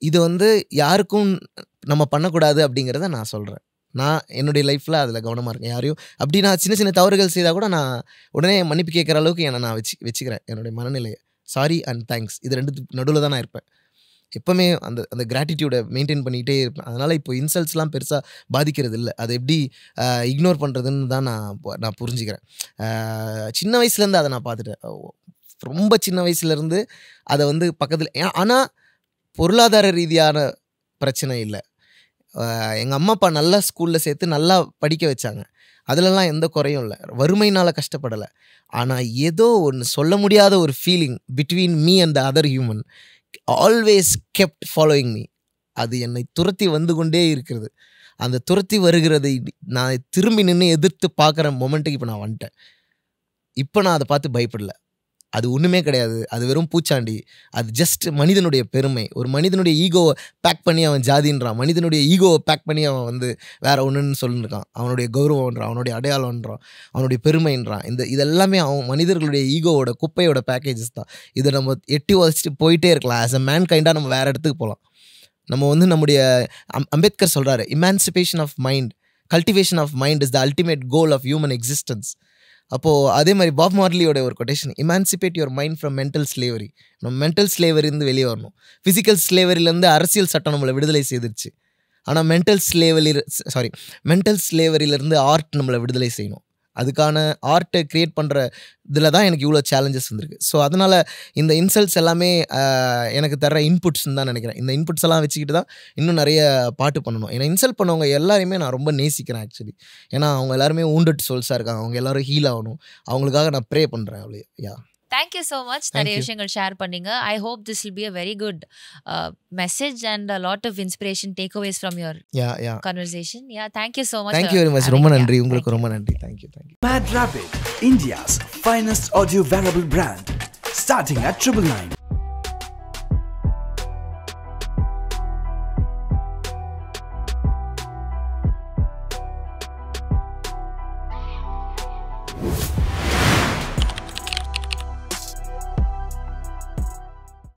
இது வந்து யாருக்கும் நம்ம பண்ணக்கூடாது அப்படிங்கிறத நான் சொல்கிறேன். நான் என்னுடைய லைஃப்பில் அதில் கவனமாக இருக்கேன். யாரையும் அப்படி நான் சின்ன தவறுகள் செய்தால் கூட நான் உடனே மன்னிப்பு கேட்குற அளவுக்கு என்னை நான் வச்சுக்கிறேன். என்னுடைய மனநிலையை சாரி அண்ட் தேங்க்ஸ் இது ரெண்டுத்துக்கு நடுவில் தான் நான் இருப்பேன். எப்போவுமே அந்த கிராட்டிடியூடை மெயின்டைன் பண்ணிகிட்டே இருப்பேன். அதனால் இப்போ இன்சல்ட்ஸ்லாம் பெருசாக பாதிக்கிறது இல்லை. அதை எப்படி இக்னோர் பண்ணுறதுன்னு தான் நான் புரிஞ்சுக்கிறேன். சின்ன வயசுலேருந்து அதை நான் பார்த்துட்டேன். ரொம்ப சின்ன வயசுலேருந்து அதை வந்து பக்கத்தில். ஆனால் பொருளாதார ரீதியான பிரச்சனை இல்லை. எங்கள் அம்மா அப்பா நல்லா ஸ்கூலில் சேர்த்து நல்லா படிக்க வச்சாங்க. அதிலலாம் எந்த குறையும் இல்லை. வறுமையினால் கஷ்டப்படலை. ஆனால் ஏதோ ஒன்று சொல்ல முடியாத ஒரு feeling between me and the other human always kept following me. அது என்னை துரத்தி வந்து கொண்டே இருக்கிறது. அந்த துரத்தி வருகிறதை நான் திரும்பி நின்று எதிர்த்து பார்க்குற மொமெண்ட்டுக்கு இப்போ நான் வந்துட்டேன். இப்போ நான் அதை பார்த்து பயப்படல. அது ஒன்றுமே கிடையாது. அது வெறும் பூச்சாண்டி. அது ஜஸ்ட் மனிதனுடைய பெருமை. ஒரு மனிதனுடைய ஈகோவை பேக் பண்ணி அவன் ஜாதின்றான். மனிதனுடைய ஈகோவை பேக் பண்ணி அவன் வந்து வேற ஒன்றுன்னு சொல்லியிருக்கான். அவனுடைய கௌரவம்ன்றான், அவனுடைய அடையாளம்ன்றான், அவனுடைய பெருமைன்றான். இதெல்லாமே அவன் மனிதர்களுடைய ஈகோவோட குப்பையோட பேக்கேஜஸ் தான். இதை நம்ம எட்டி உதச்சிட்டு போயிட்டே இருக்கலாம். ஆஸ் அ மேன் கைண்டாக நம்ம வேறு இடத்துக்கு போகலாம். நம்ம வந்து நம்முடைய அம்பேத்கர் சொல்கிறாரு, emancipation of mind, cultivation of mind is the ultimate goal of human existence. அப்போது அதே மாதிரி பாப் மார்லியோட ஒரு quotation, emancipate your mind from mental slavery. நம்ம மென்டல் ஸ்லேவரிலேருந்து வெளியே வரணும். ஃபிசிக்கல் ஸ்லேவரிலேருந்து அரசியல் சட்டம் நம்மளை விடுதலை செய்திருச்சு. ஆனால் மென்டல் ஸ்லேவரியிலேருந்து ஆர்ட் நம்மளை விடுதலை செய்யணும். அதுக்கான ஆர்ட்டை க்ரியேட் பண்ணுற இதில் தான் எனக்கு இவ்வளோ சேலஞ்சஸ் வந்திருக்கு. ஸோ அதனால் இந்த இன்சல்ட்ஸ் எல்லாமே எனக்கு தர இன்புட்ஸ்ன்னு தான் நினைக்கிறேன். இந்த இன்புட்ஸ் எல்லாம் வச்சுக்கிட்டு தான் இன்னும் நிறைய பாட்டு பண்ணணும். ஏன்னா இன்சல்ட் பண்ணவங்க எல்லாரையுமே நான் ரொம்ப நேசிக்கிறேன் ஆக்சுவலி. ஏன்னா அவங்க எல்லாருமே wounded சோல்ஸாக இருக்காங்க. அவங்க எல்லாரும் ஹீல் ஆகணும். அவங்களுக்காக நான் ப்ரே பண்ணுறேன். அவ்வளோ. Yeah, thank you so much. நிறைய விஷயங்கள் ஷேர் பண்ணீங்க. I hope this will be a very good message and a lot of inspiration takeaways from your conversation. Yeah, thank you so much. Thank you very much. ரொம்ப நன்றி. உங்களுக்கு ரொம்ப நன்றி. Thank you. Mad Rapid, India's finest audio wearable brand, starting at 999.